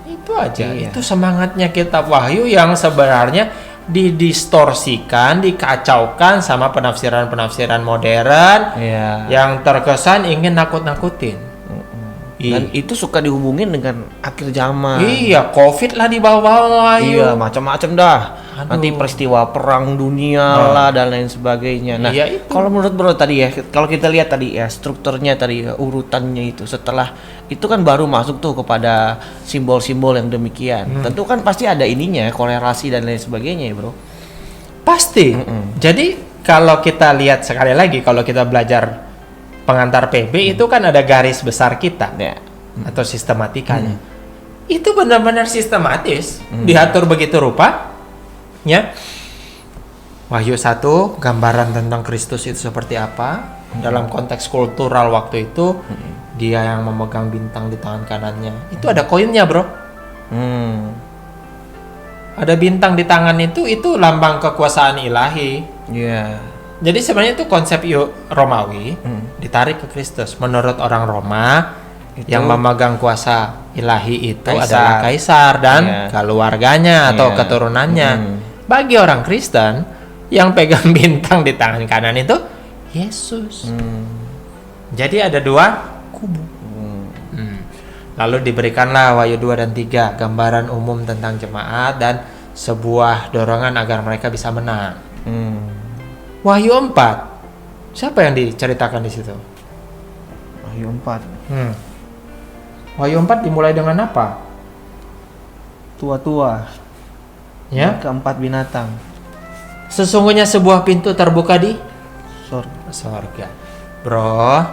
Speaker 2: Itu aja.
Speaker 1: Iya.
Speaker 2: Itu semangatnya kitab Wahyu yang sebenarnya didistorsikan, dikacaukan sama penafsiran-penafsiran modern
Speaker 1: Iya.
Speaker 2: yang terkesan ingin nakut-nakutin.
Speaker 1: Dan itu suka dihubungin dengan akhir zaman.
Speaker 2: Iya, COVID lah di bawah-bawah.
Speaker 1: Iya, macam-macam dah.
Speaker 2: Aduh.
Speaker 1: Nanti peristiwa perang dunia lah dan lain sebagainya. Nah,
Speaker 2: Iya, itu.
Speaker 1: kalau menurut Bro tadi ya, kalau kita lihat tadi ya strukturnya tadi ya, urutannya itu setelah itu kan baru masuk tuh kepada simbol-simbol yang demikian. Tentu kan pasti ada ininya, korelasi dan lain sebagainya ya, Bro.
Speaker 2: Pasti. Jadi kalau kita lihat sekali lagi, kalau kita belajar pengantar PB itu kan ada garis besar kita
Speaker 1: Ya.
Speaker 2: atau sistematikanya. Itu benar-benar sistematis, diatur begitu rupa. Ya. Wahyu 1 gambaran tentang Kristus itu seperti apa dalam konteks kultural waktu itu. Dia yang memegang bintang di tangan kanannya. Itu ada koinnya, Bro. Ada bintang di tangan itu lambang kekuasaan ilahi.
Speaker 1: Iya.
Speaker 2: Jadi sebenarnya itu konsep Romawi ditarik ke Kristus. Menurut orang Roma yang memegang kuasa ilahi itu
Speaker 1: Kaisar.
Speaker 2: adalah kaisar dan
Speaker 1: Iya.
Speaker 2: keluarganya atau
Speaker 1: Iya.
Speaker 2: keturunannya. Bagi orang Kristen yang pegang bintang di tangan kanan itu Yesus. Jadi ada dua kubu. Lalu diberikanlah Wahyu 2 dan 3 gambaran umum tentang jemaat dan sebuah dorongan agar mereka bisa menang. Wahyu 4. Siapa yang diceritakan di situ?
Speaker 1: Wahyu 4.
Speaker 2: Wahyu 4 dimulai dengan apa?
Speaker 1: Tua-tua.
Speaker 2: Ya.
Speaker 1: Keempat binatang.
Speaker 2: Sesungguhnya sebuah pintu terbuka di
Speaker 1: Sorry.
Speaker 2: sorga. Bro,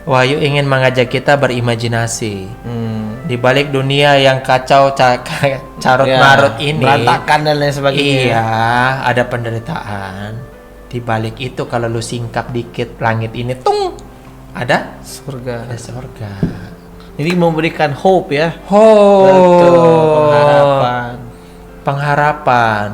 Speaker 2: Wahyu ingin mengajak kita berimajinasi. Di balik dunia yang kacau carut marut ini,
Speaker 1: berantakan dan lain sebagainya.
Speaker 2: iya, ada penderitaan. Di balik itu kalau lu singkap dikit langit ini tung ada
Speaker 1: Surga.
Speaker 2: surga.
Speaker 1: Ini memberikan hope ya.
Speaker 2: Betul,
Speaker 1: Pengharapan.
Speaker 2: pengharapan.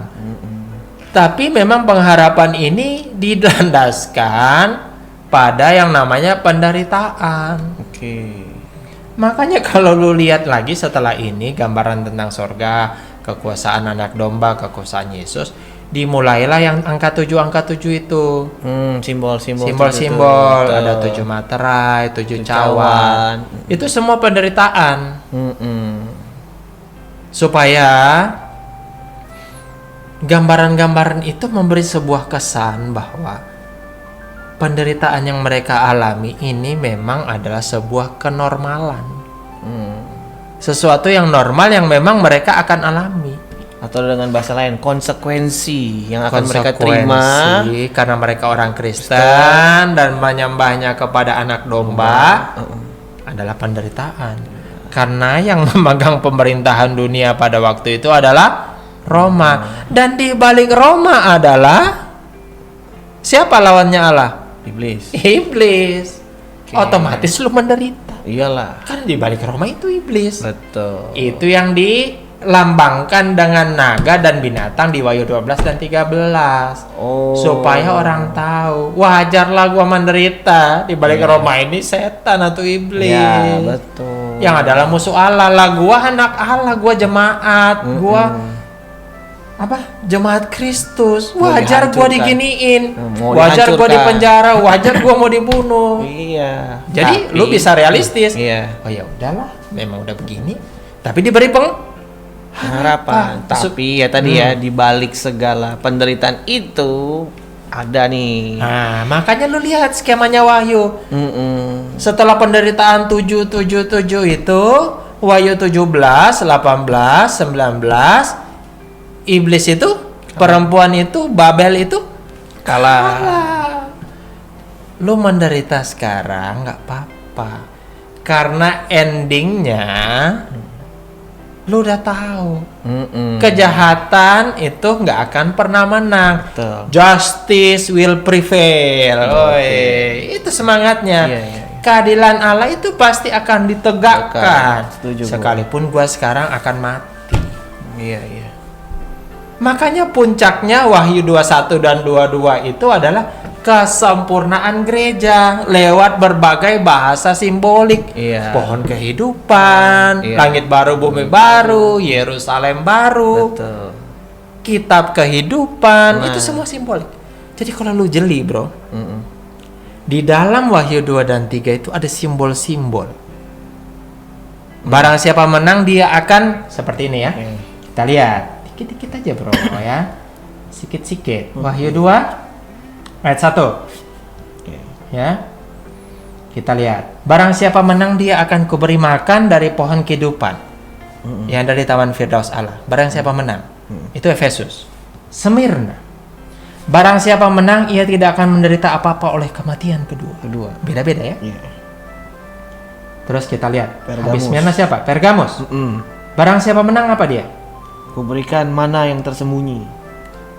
Speaker 2: Tapi memang pengharapan ini dilandaskan pada yang namanya penderitaan.
Speaker 1: Oke.
Speaker 2: Makanya kalau lu lihat lagi setelah ini gambaran tentang surga, kekuasaan anak domba, kekuasaan Yesus, dimulailah yang angka 7 itu.
Speaker 1: Simbol-simbol.
Speaker 2: Simbol-simbol,
Speaker 1: tertentu.
Speaker 2: ada 7 materai, 7
Speaker 1: Tujuh
Speaker 2: cawan. Itu semua penderitaan. Supaya gambaran-gambaran itu memberi sebuah kesan bahwa penderitaan yang mereka alami ini memang adalah sebuah kenormalan. Sesuatu yang normal yang memang mereka akan alami.
Speaker 1: Atau dengan bahasa lain, konsekuensi yang akan mereka terima.
Speaker 2: Konsekuensi karena mereka orang Kristen dan menyembahnya kepada anak domba adalah penderitaan. Karena yang memegang pemerintahan dunia pada waktu itu adalah Roma. Dan di balik Roma adalah Siapa lawannya Allah?
Speaker 1: Iblis.
Speaker 2: Iblis.
Speaker 1: Oke.
Speaker 2: Otomatis lu menderita.
Speaker 1: Iyalah.
Speaker 2: Karena di balik Roma itu iblis.
Speaker 1: Betul.
Speaker 2: Itu yang dilambangkan dengan naga dan binatang di Wahyu 12 dan 13.
Speaker 1: Oh.
Speaker 2: Supaya orang tahu, wajarlah gua menderita. Di balik
Speaker 1: Iya.
Speaker 2: Roma ini setan atau iblis.
Speaker 1: Ya, betul.
Speaker 2: Yang adalah musuh Allah. Lah gua anak Allah, gua jemaat, gua jemaat Kristus.
Speaker 1: Mau
Speaker 2: Wajar gua
Speaker 1: dihancurkan.
Speaker 2: diginiin.
Speaker 1: Mau
Speaker 2: Wajar gua
Speaker 1: dihancurkan.
Speaker 2: dipenjara, wajar gua mau dibunuh.
Speaker 1: Iya.
Speaker 2: Jadi
Speaker 1: Tapi-
Speaker 2: lu bisa realistis.
Speaker 1: Iya.
Speaker 2: Oh ya udahlah, memang udah begini. Tapi diberi
Speaker 1: Harapan. Tapi ya tadi ya di balik segala penderitaan itu ada nih.
Speaker 2: Nah, makanya lu lihat skemanya Wahyu. Setelah penderitaan 777 itu, Wahyu 17, 18, 19, iblis itu, perempuan itu, Babel itu kalah. Lu menderita sekarang nggak apa-apa. Karena endingnya lu udah tahu. Kejahatan itu nggak akan pernah menang.
Speaker 1: Betul.
Speaker 2: Justice will prevail. Oi, itu semangatnya.
Speaker 1: Iya, iya.
Speaker 2: Keadilan Allah itu pasti akan ditegakkan.
Speaker 1: Setuju, gua.
Speaker 2: Sekalipun gua sekarang akan mati.
Speaker 1: Iya, iya.
Speaker 2: Makanya puncaknya Wahyu 21 dan 22 itu adalah kesempurnaan gereja lewat berbagai bahasa simbolik.
Speaker 1: Iya.
Speaker 2: Pohon kehidupan,
Speaker 1: Iya.
Speaker 2: langit baru, bumi baru, Yerusalem baru,
Speaker 1: Betul.
Speaker 2: kitab kehidupan,
Speaker 1: Nah.
Speaker 2: itu semua simbolik. Jadi kalau lu jeli, bro, di dalam Wahyu 2 dan 3 itu ada simbol-simbol. Barang siapa menang dia akan seperti ini ya. Kita lihat dikit-dikit aja, bro, ya. Sikit-sikit. Wahyu 2 ayat 1. Ya. Kita lihat. Barang siapa menang dia akan kuberi makan dari pohon kehidupan. Yang dari taman Firdaus Allah. Barang siapa menang. Itu Efesus. Smyrna. Barang siapa menang ia tidak akan menderita apa-apa oleh kematian kedua. Beda-beda ya.
Speaker 1: Iya.
Speaker 2: Terus kita lihat.
Speaker 1: Pergamus.
Speaker 2: Habis Smyrna siapa? Pergamus. Barang siapa menang apa dia?
Speaker 1: Kuberikan mana yang tersembunyi.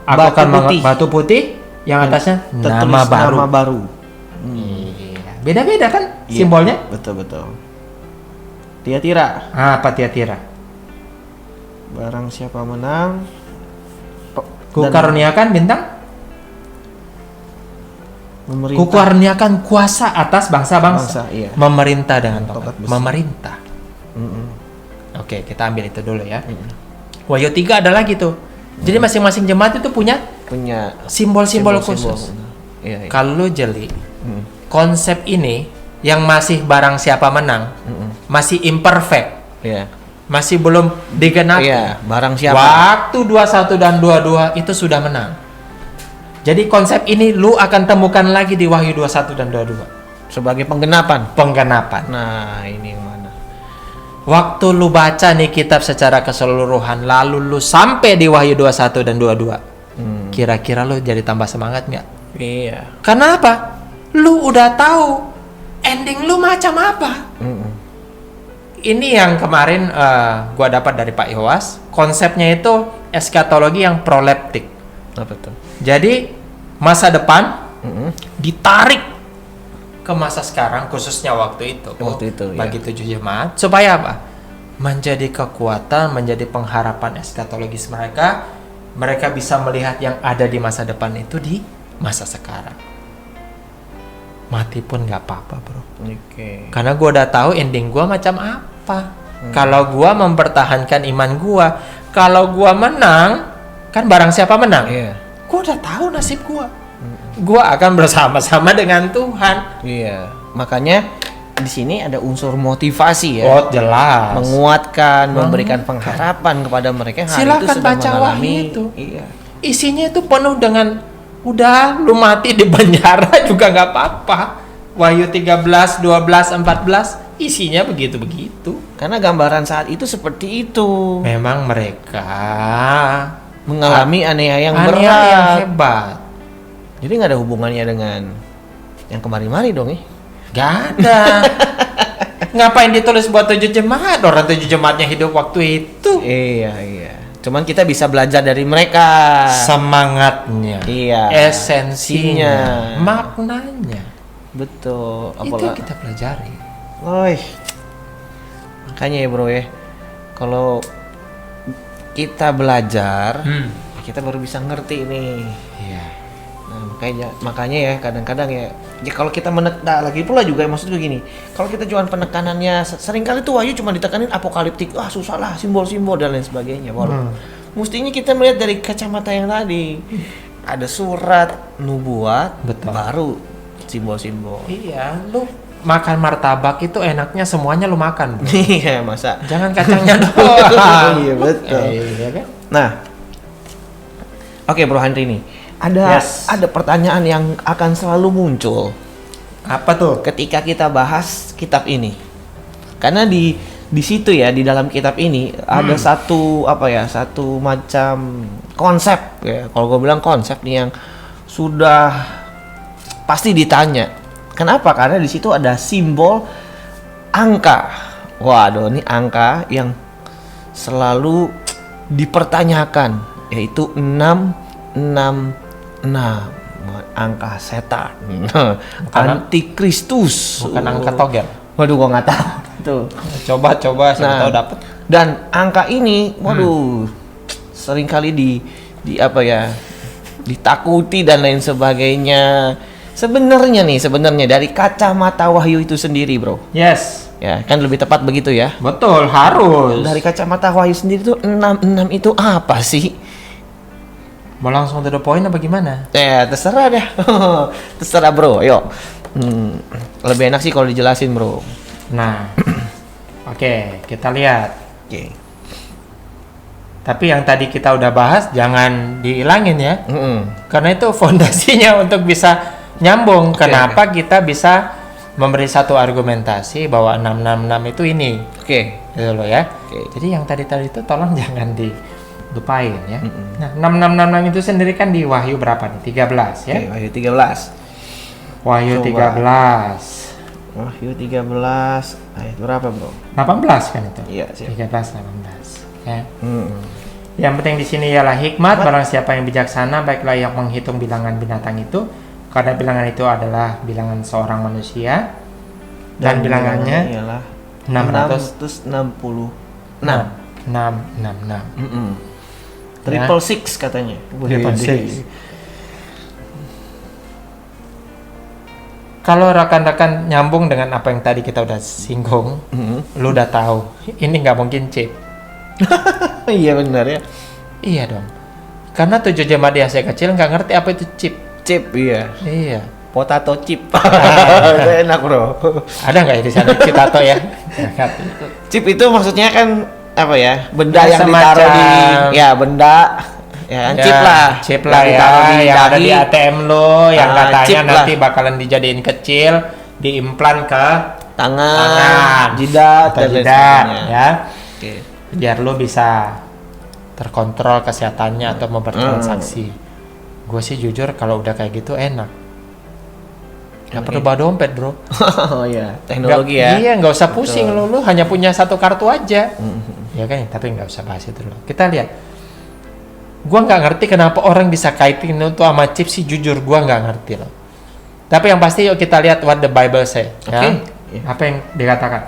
Speaker 2: Aku
Speaker 1: Batu
Speaker 2: akan
Speaker 1: putih.
Speaker 2: batu putih yang atasnya
Speaker 1: Tertulis
Speaker 2: nama baru.
Speaker 1: Nama baru.
Speaker 2: Iya. Beda-beda kan
Speaker 1: Iya.
Speaker 2: simbolnya?
Speaker 1: Betul, betul. Tiatira.
Speaker 2: Apa Tiatira?
Speaker 1: Barang siapa menang.
Speaker 2: Ku karuniakan bintang?
Speaker 1: Memerintah.
Speaker 2: Ku karuniakan kuasa atas bangsa-bangsa.
Speaker 1: Bangsa, iya.
Speaker 2: Memerintah dengan
Speaker 1: Tongkat
Speaker 2: tongkat.
Speaker 1: besi.
Speaker 2: Memerintah. Oke, kita ambil itu dulu ya. Wahyu 3 ada lagi tuh. Jadi masing-masing jemaat itu punya
Speaker 1: Punya
Speaker 2: simbol-simbol
Speaker 1: simbol-simbol.
Speaker 2: khusus.
Speaker 1: Iya, iya.
Speaker 2: Kalau lu jeli, konsep ini yang masih barang siapa menang, masih imperfect,
Speaker 1: Iya.
Speaker 2: masih belum digenapi.
Speaker 1: Iya, barang siapa?
Speaker 2: Waktu 21 dan 22 itu sudah menang. Jadi konsep ini lu akan temukan lagi di Wahyu 21 dan 22.
Speaker 1: Sebagai penggenapan.
Speaker 2: Penggenapan.
Speaker 1: Nah, ini yang mana?
Speaker 2: Waktu lu baca nih kitab secara keseluruhan, lalu lu sampai di Wahyu 21 dan 22. Kira-kira lu jadi tambah semangat nggak?
Speaker 1: Iya.
Speaker 2: Karena apa? Lu udah tahu ending lu macam apa. Ini yang kemarin gua dapat dari Pak Yowas. Konsepnya itu eskatologi yang proleptik.
Speaker 1: Apa tuh?
Speaker 2: Jadi masa depan ditarik ke masa sekarang, khususnya waktu itu.
Speaker 1: Waktu itu, ya.
Speaker 2: Bagi 7 jemaat. Supaya apa? Menjadi kekuatan, menjadi pengharapan eskatologis mereka. Mereka bisa melihat yang ada di masa depan itu di masa sekarang. Mati pun gak apa-apa, bro.
Speaker 1: Oke.
Speaker 2: Karena gue udah tahu ending gue macam apa. Kalau gue mempertahankan iman gue, kalau gue menang, kan barang siapa menang?
Speaker 1: Iya.
Speaker 2: Gue udah tahu nasib gue. Gue akan bersama-sama dengan Tuhan.
Speaker 1: Iya. Makanya di sini ada unsur motivasi ya.
Speaker 2: Oh, jelas.
Speaker 1: Menguatkan, memberikan pengharapan kepada mereka yang hari
Speaker 2: Silakan
Speaker 1: itu sedang
Speaker 2: baca
Speaker 1: mengalami.
Speaker 2: Wahyu itu.
Speaker 1: Iya.
Speaker 2: Isinya itu penuh dengan udah lu mati di penjara juga nggak apa-apa. Wahyu 13, 12, 14 isinya begitu-begitu.
Speaker 1: Karena gambaran saat itu seperti itu.
Speaker 2: Memang mereka
Speaker 1: Mengalami aniaya yang
Speaker 2: aniaya
Speaker 1: berat.
Speaker 2: yang hebat.
Speaker 1: Jadi nggak ada hubungannya dengan yang kemari-mari dong ya.
Speaker 2: Gak ada. Ngapain ditulis buat 7 jemaat? Orang 7 jemaatnya hidup waktu itu.
Speaker 1: Iya, iya. Cuman kita bisa belajar dari mereka.
Speaker 2: Semangatnya,
Speaker 1: Iya.
Speaker 2: esensinya, maknanya.
Speaker 1: Betul.
Speaker 2: Itu kita pelajari.
Speaker 1: Oi. Makanya ya bro ya, kalau kita belajar, kita baru bisa ngerti nih.
Speaker 2: Iya.
Speaker 1: Nah, makanya ya kadang-kadang ya kalau kita lagi pula juga maksud gue gini, kalau kita cuma penekanannya seringkali tuh Wahyu cuma ditekanin apokaliptik, susah lah, simbol-simbol dan lain sebagainya. Mestinya kita melihat dari kacamata yang tadi, ada surat nubuat,
Speaker 2: Betul.
Speaker 1: baru simbol-simbol.
Speaker 2: Iya, lu makan martabak itu enaknya semuanya lu makan, bro.
Speaker 1: Iya, masa.
Speaker 2: Jangan kacangnya doang.
Speaker 1: Iya, betul.
Speaker 2: Iya kan?
Speaker 1: Nah, oke Bro Henry nih, ada
Speaker 2: Yes.
Speaker 1: ada pertanyaan yang akan selalu muncul
Speaker 2: Apa tuh?
Speaker 1: ketika kita bahas kitab ini. Karena di situ ya, di dalam kitab ini ada satu macam konsep ya. Kalau gue bilang konsep nih yang sudah pasti ditanya. Kenapa? Karena di situ ada simbol angka. Waduh, ini angka yang selalu dipertanyakan, yaitu 666, angka setan, antikristus,
Speaker 2: Bukan angka togel.
Speaker 1: Waduh, gua nggak tahu tuh.
Speaker 2: Coba siapa tahu dapet.
Speaker 1: Dan angka ini, waduh, seringkali ditakuti dan lain sebagainya. Sebenarnya dari kacamata Wahyu itu sendiri, bro.
Speaker 2: Yes.
Speaker 1: Ya, kan lebih tepat begitu ya.
Speaker 2: Betul, harus.
Speaker 1: Dari kacamata Wahyu sendiri tuh 66 itu apa sih?
Speaker 2: Mau langsung to the point apa gimana?
Speaker 1: Ya, terserah deh. Terserah, bro. Yuk. Lebih enak sih kalau dijelasin, bro.
Speaker 2: Nah, oke, kita lihat.
Speaker 1: Oke.
Speaker 2: Tapi yang tadi kita udah bahas jangan dihilangin ya. Karena itu fondasinya untuk bisa nyambung. Kenapa kita bisa memberi satu argumentasi bahwa 666 itu ini.
Speaker 1: Oke.
Speaker 2: Gitu loh ya.
Speaker 1: Oke.
Speaker 2: Jadi yang tadi itu tolong jangan dilupain ya. Nah, 666 itu sendiri kan di Wahyu berapa nih? 13 ya.
Speaker 1: Oke, Wahyu 13.
Speaker 2: Wahyu
Speaker 1: Coba.
Speaker 2: 13.
Speaker 1: Wahyu 13 ayat berapa, bro?
Speaker 2: 18 kan itu?
Speaker 1: Iya, siap.
Speaker 2: 13 18 ya. Yang penting di sini ialah hikmat. Barang siapa yang bijaksana baiklah yang menghitung bilangan binatang itu, karena bilangan itu adalah bilangan seorang manusia dan bilangannya
Speaker 1: ialah
Speaker 2: 666. 666.
Speaker 1: Triple six katanya.
Speaker 2: Triple six. Kalau rekan-rekan nyambung dengan apa yang tadi kita udah singgung, lu udah tahu ini nggak mungkin chip.
Speaker 1: Iya benar ya.
Speaker 2: Iya dong. Karena 7 jemaat di Asia kecil nggak ngerti apa itu chip.
Speaker 1: Chip, iya.
Speaker 2: Iya.
Speaker 1: Potato chip. Itu enak, bro.
Speaker 2: Ada nggak ya di sana chip atau ya?
Speaker 1: Chip itu maksudnya kan apa ya? Benda
Speaker 2: Ya,
Speaker 1: yang ditaruh di
Speaker 2: semacam-
Speaker 1: ya benda ya, kan,
Speaker 2: Ya,
Speaker 1: chip lah.
Speaker 2: chip lah
Speaker 1: Yang
Speaker 2: ya,
Speaker 1: ditaruh di
Speaker 2: yang ada di
Speaker 1: dahi.
Speaker 2: ATM lo, yang
Speaker 1: Ah, chip
Speaker 2: katanya
Speaker 1: lah.
Speaker 2: nanti bakalan dijadiin kecil, diimplan ke
Speaker 1: tangan, jidat
Speaker 2: atau
Speaker 1: dan lain
Speaker 2: jidat,
Speaker 1: sebagainya.
Speaker 2: ya,
Speaker 1: Oke.
Speaker 2: biar lo bisa terkontrol kesehatannya atau mau bertransaksi. Gue sih jujur kalau udah kayak gitu enak. Gak perlu bawa dompet, bro.
Speaker 1: Oh iya, teknologi
Speaker 2: Nggak-
Speaker 1: ya.
Speaker 2: Iya, nggak usah pusing lu hanya punya satu kartu aja. Ya kan, tapi nggak usah bahas itu dulu. Kita lihat. Gua nggak ngerti kenapa orang bisa kaitin itu sama chip sih, jujur gua nggak ngerti loh. Tapi yang pasti yuk kita lihat what the Bible say. Ya?
Speaker 1: Oke. Iya.
Speaker 2: Apa yang dikatakan.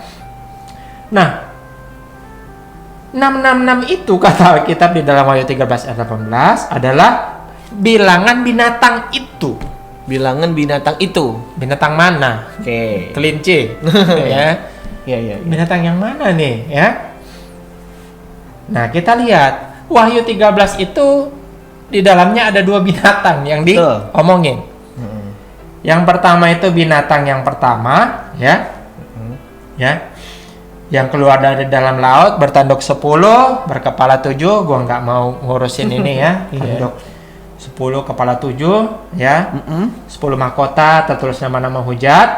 Speaker 2: Nah, 666 itu kata Alkitab di dalam Wahyu 13 ayat 18 adalah bilangan binatang itu.
Speaker 1: Bilangan binatang itu.
Speaker 2: Binatang mana?
Speaker 1: Oke.
Speaker 2: Kelinci. Ya.
Speaker 1: Iya, iya.
Speaker 2: Binatang yang mana nih ya? Nah, kita lihat Wahyu 13 itu di dalamnya ada 2 binatang yang
Speaker 1: Betul.
Speaker 2: diomongin. Yang pertama itu binatang yang pertama ya. Ya. Yang keluar dari dalam laut bertanduk 10, berkepala 7. Gua nggak mau ngurusin ini ya. Tanduk 10 kepala 7 ya. 10 mahkota tertulis nama-nama hujat.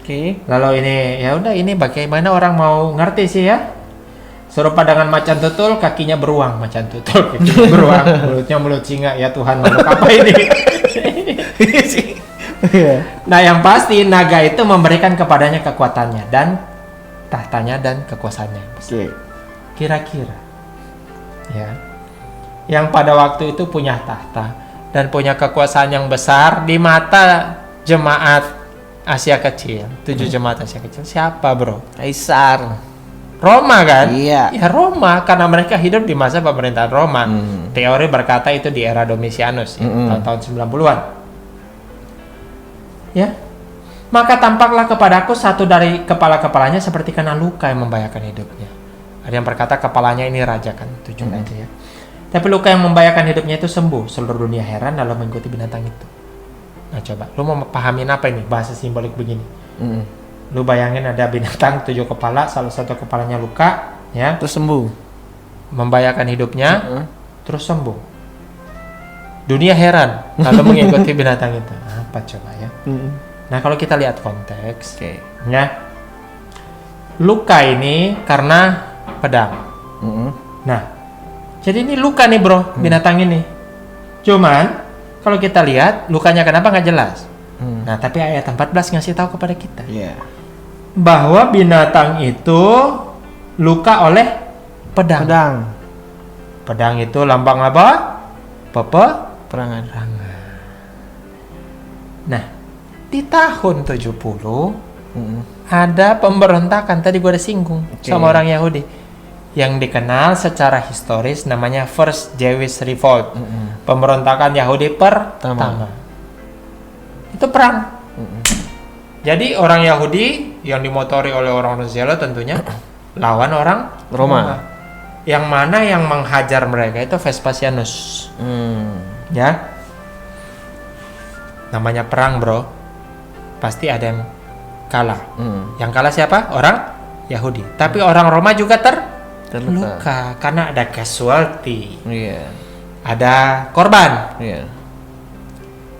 Speaker 1: Oke.
Speaker 2: Lalu ini ya udah, ini bagaimana orang mau ngerti sih ya? Serupa dengan macan tutul, kakinya beruang, macan tutul kakinya beruang, mulutnya mulut singa. Ya Tuhan, makhluk apa ini? Nah, yang pasti naga itu memberikan kepadanya kekuatannya dan tahtanya dan kekuasaannya.
Speaker 1: Oke.
Speaker 2: Kira-kira ya, yang pada waktu itu punya tahta dan punya kekuasaan yang besar di mata jemaat Asia Kecil, 7 jemaat Asia Kecil. Siapa, bro?
Speaker 1: Kaisar.
Speaker 2: Roma kan?
Speaker 1: Iya.
Speaker 2: Ya Roma, karena mereka hidup di masa pemerintahan Roma. Teori berkata itu di era Domitianus, ya, tahun 90-an. Ya. Maka tampaklah kepadaku satu dari kepala-kepalanya seperti kena luka yang membahayakan hidupnya. Ada yang berkata kepalanya ini raja kan, 7 aja ya. Tapi luka yang membahayakan hidupnya itu sembuh. Seluruh dunia heran lalu mengikuti binatang itu. Nah coba, lu mau pahamin apa ini bahasa simbolik begini? Lu bayangin ada binatang 7 kepala, salah satu kepalanya luka, ya,
Speaker 1: Terus sembuh.
Speaker 2: membahayakan hidupnya, terus sembuh. Dunia heran lalu mengikuti binatang itu. Apa coba ya? Nah kalau kita lihat konteks,
Speaker 1: Oke.
Speaker 2: ya, luka ini karena pedang. Nah, jadi ini luka nih bro, binatang ini. Cuman kalau kita lihat lukanya kenapa nggak jelas. Nah, tapi ayat 14 ngasih tahu kepada kita
Speaker 1: Iya.
Speaker 2: bahwa binatang itu luka oleh pedang.
Speaker 1: Pedang.
Speaker 2: Pedang itu lambang apa?
Speaker 1: Perangan.
Speaker 2: Nah, di tahun 70 ada pemberontakan, tadi gue udah singgung sama orang Yahudi yang dikenal secara historis namanya First Jewish Revolt, pemberontakan Yahudi pertama. Itu perang. Jadi orang Yahudi yang dimotori oleh orang Israel tentunya lawan orang
Speaker 1: Roma.
Speaker 2: Yang mana yang menghajar mereka itu Vespasianus. Ya. Namanya perang, bro. Pasti ada yang kalah. Yang kalah siapa? Orang Yahudi. Tapi orang Roma juga terluka karena ada casualty.
Speaker 1: Iya.
Speaker 2: Ada korban.
Speaker 1: Iya.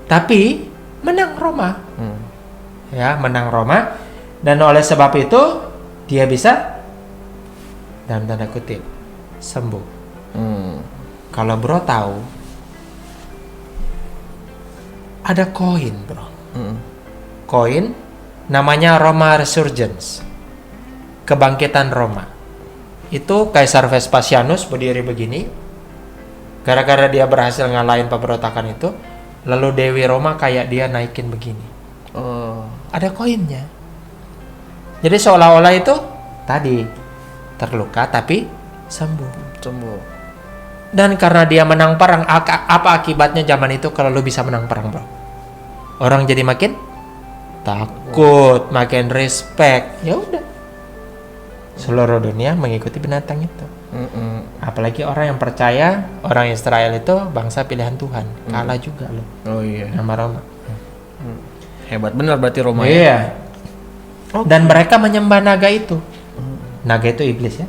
Speaker 2: Tapi menang Roma. Ya, menang Roma. Dan oleh sebab itu dia bisa dalam tanda kutip sembuh. Kalau bro tahu ada koin, bro. Koin namanya Roma Resurgence, kebangkitan Roma. Itu Kaisar Vespasianus berdiri begini gara-gara dia berhasil ngalahin pemberontakan itu, lalu Dewi Roma kayak dia naikin begini. Ada koinnya. Jadi seolah-olah itu tadi terluka tapi sembuh. Dan karena dia menang perang, apa akibatnya zaman itu kalau lu bisa menang perang, bro? Orang jadi makin takut, makin respect. Ya udah. Seluruh dunia mengikuti binatang itu. Apalagi orang yang percaya orang Israel itu bangsa pilihan Tuhan. Kalah juga loh.
Speaker 1: Oh iya.
Speaker 2: Nama Roma.
Speaker 1: Hebat benar berarti Roma ya.
Speaker 2: Iya. Dan mereka menyembah naga itu. Naga itu iblis ya.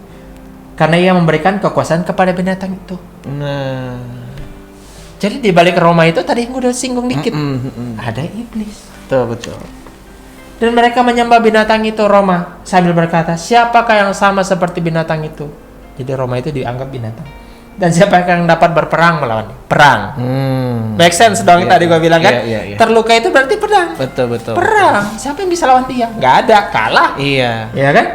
Speaker 2: Karena ia memberikan kekuasaan kepada binatang itu.
Speaker 1: Nah.
Speaker 2: Jadi di balik Roma itu tadi yang gue udah singgung dikit. Ada iblis.
Speaker 1: Betul.
Speaker 2: Dan mereka menyembah binatang itu Roma sambil berkata, siapakah yang sama seperti binatang itu? Jadi Roma itu dianggap binatang. Dan siapa yang dapat berperang melawan? Perang. Make sense dong tadi gue bilang kan?
Speaker 1: Iya.
Speaker 2: Terluka itu berarti pedang.
Speaker 1: Betul.
Speaker 2: Perang. Siapa yang bisa lawan dia? Nggak ada, kalah.
Speaker 1: Iya.
Speaker 2: Iya kan?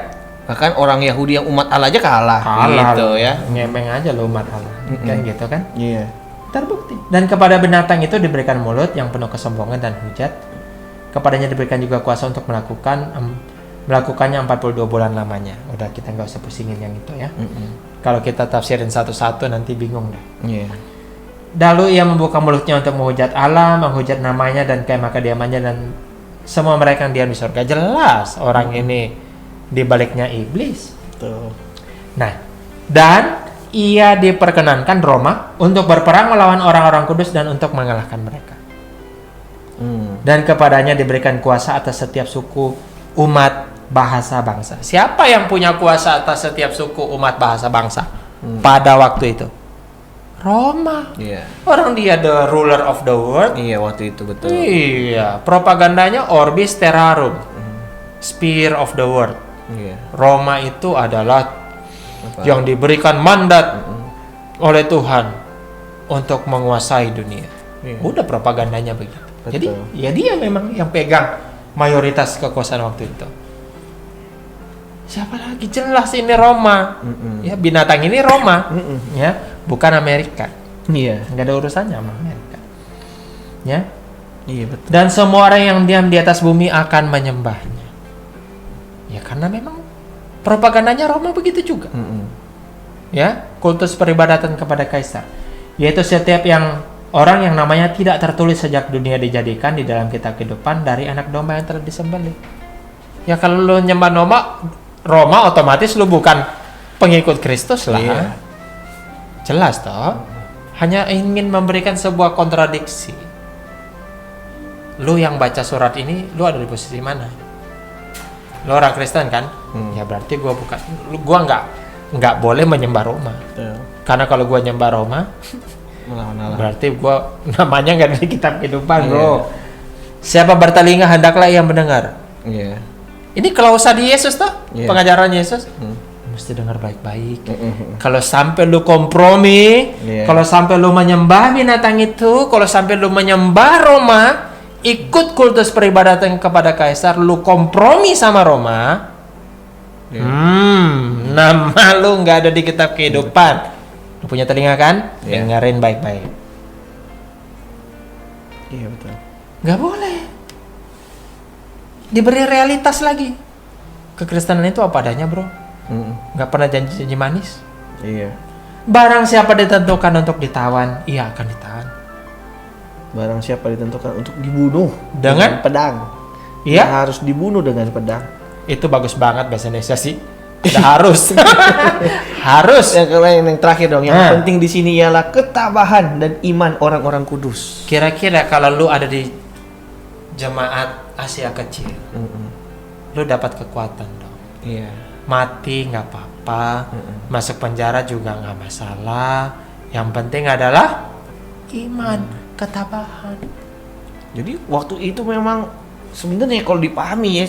Speaker 1: Bahkan orang Yahudi yang umat Allah aja kalah. Gitu ya.
Speaker 2: Ngemeng aja lo umat Allah. Kan gitu kan?
Speaker 1: Iya.
Speaker 2: Terbukti. Dan kepada binatang itu diberikan mulut yang penuh kesombongan dan hujat. Kepadanya diberikan juga kuasa untuk melakukannya 42 bulan lamanya. Udah, kita nggak usah pusingin yang itu ya. Kalau kita tafsirin satu-satu nanti bingung dah.
Speaker 1: Iya.
Speaker 2: Lalu ia membuka mulutnya untuk menghujat Allah, menghujat namanya dan kemah kediamannya dan semua mereka yang diam di surga. Jelas orang ini dibaliknya iblis.
Speaker 1: Betul.
Speaker 2: Nah, dan ia diperkenankan Roma untuk berperang melawan orang-orang kudus dan untuk mengalahkan mereka. Dan kepadanya diberikan kuasa atas setiap suku, umat, bahasa, bangsa. Siapa yang punya kuasa atas setiap suku, umat, bahasa, bangsa pada waktu itu? Roma.
Speaker 1: Iya.
Speaker 2: Orang dia the ruler of the world.
Speaker 1: Iya waktu itu betul.
Speaker 2: Iya, propagandanya Orbis Terrarum, spear of the world.
Speaker 1: Iya.
Speaker 2: Roma itu adalah yang diberikan mandat oleh Tuhan untuk menguasai dunia.
Speaker 1: Iya.
Speaker 2: Udah propagandanya begitu.
Speaker 1: Betul.
Speaker 2: Jadi ya dia memang yang pegang mayoritas kekuasaan waktu itu. Siapa lagi? Jelas ini Roma. Ya binatang ini Roma. Ya bukan Amerika.
Speaker 1: Iya.
Speaker 2: Nggak ada urusannya sama Amerika. Ya.
Speaker 1: Iya betul.
Speaker 2: Dan semua orang yang diam di atas bumi akan menyembahnya. Ya karena memang propagandanya Roma begitu juga. Ya, kultus peribadatan kepada kaisar. Yaitu setiap orang yang namanya tidak tertulis sejak dunia dijadikan di dalam kitab kehidupan dari anak domba yang telah disembelih. Ya kalau lu nyembah Roma otomatis lu bukan pengikut Kristus lah.
Speaker 1: Iya.
Speaker 2: Jelas toh. Hanya ingin memberikan sebuah kontradiksi. Lu yang baca surat ini, lu ada di posisi mana? Lu orang Kristen kan? Ya berarti gua nggak boleh menyembah Roma.
Speaker 1: Betul.
Speaker 2: Karena kalau gua nyembah Roma,
Speaker 1: Melawan Allah.
Speaker 2: berarti gua namanya nggak ada di kitab kehidupan, bro.
Speaker 1: Iya.
Speaker 2: Siapa bertelinga hendaklah ia mendengar.
Speaker 1: Iya.
Speaker 2: Ini klausa di Yesus toh,
Speaker 1: Iya.
Speaker 2: pengajaran Yesus. Mesti dengar baik-baik. Kalau sampai lu kompromi,
Speaker 1: Iya.
Speaker 2: kalau sampai lu menyembah binatang itu, kalau sampai lu menyembah Roma, ikut kultus peribadatan kepada kaisar, lu kompromi sama Roma, nama lu nggak ada di kitab kehidupan. Lu punya telinga kan?
Speaker 1: Iya.
Speaker 2: Dengerin baik-baik.
Speaker 1: Iya betul.
Speaker 2: Nggak boleh. Diberi realitas lagi. Kekristenan itu apa adanya, bro. Nggak pernah janji-janji manis.
Speaker 1: Iya.
Speaker 2: Barang siapa ditentukan untuk ditawan, ia akan ditahan.
Speaker 1: Barang siapa ditentukan untuk dibunuh
Speaker 2: Dengan?
Speaker 1: pedang.
Speaker 2: Iya.
Speaker 1: Dia harus dibunuh dengan pedang.
Speaker 2: Itu bagus banget bahasa Indonesia sih. Udah harus. Harus.
Speaker 1: Yang terakhir dong, yang
Speaker 2: Nah.
Speaker 1: penting di sini ialah ketabahan dan iman orang-orang kudus.
Speaker 2: Kira-kira kalau lu ada di jemaat Asia kecil, lu dapat kekuatan dong.
Speaker 1: Iya.
Speaker 2: Mati nggak apa-apa, masuk penjara juga nggak masalah. Yang penting adalah iman, ketabahan.
Speaker 1: Jadi waktu itu memang sebenarnya kalau dipahami ya,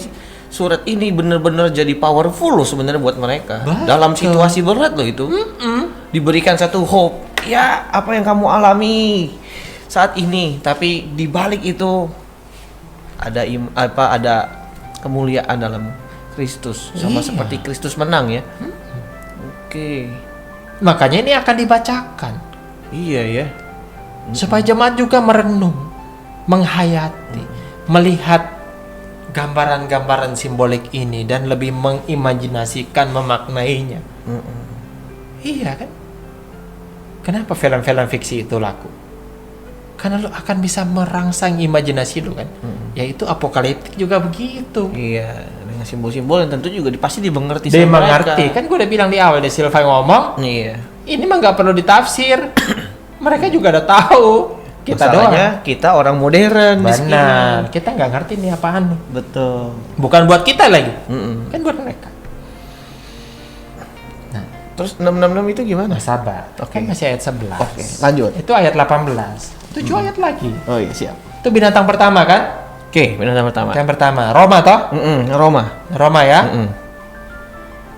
Speaker 1: surat ini benar-benar jadi powerful loh sebenarnya buat mereka.
Speaker 2: Betul.
Speaker 1: Dalam situasi berat loh itu. Diberikan satu hope. Ya, apa yang kamu alami saat ini, tapi di balik itu ada ada kemuliaan dalam Kristus, sama
Speaker 2: Iya.
Speaker 1: seperti Kristus menang ya. Oke.
Speaker 2: Makanya ini akan dibacakan
Speaker 1: Iya ya.
Speaker 2: supaya jemaat juga merenung, menghayati, melihat gambaran-gambaran simbolik ini dan lebih mengimajinasikan, memaknainya. Iya kan? Kenapa film-film fiksi itu laku? Karena lu akan bisa merangsang imajinasi lu kan. Yaitu apokaliptik juga begitu.
Speaker 1: Iya, dengan simbol-simbol yang tentu juga pasti dimengerti
Speaker 2: Dia
Speaker 1: sama
Speaker 2: mengerti.
Speaker 1: mereka.
Speaker 2: Kan gue udah bilang di awal, di Silva ngomong,
Speaker 1: Iya.
Speaker 2: ini mah nggak perlu ditafsir. Mereka juga udah tahu. Kita
Speaker 1: Masalahnya
Speaker 2: doang.
Speaker 1: kita orang modern di sini.
Speaker 2: Benar. Kita nggak ngerti nih apaan nih.
Speaker 1: Betul.
Speaker 2: Bukan buat kita lagi.
Speaker 1: Mm-mm.
Speaker 2: Kan buat mereka.
Speaker 1: Terus 666 itu gimana?
Speaker 2: Nah, sabar.
Speaker 1: Oke.
Speaker 2: Kan masih ayat 11.
Speaker 1: Oke, lanjut.
Speaker 2: Itu ayat 18. 7 ayat lagi.
Speaker 1: Oh iya, siap.
Speaker 2: Itu binatang pertama kan?
Speaker 1: Oke, binatang pertama.
Speaker 2: Yang pertama, Roma toh?
Speaker 1: Roma.
Speaker 2: Roma ya.
Speaker 1: Mm-mm.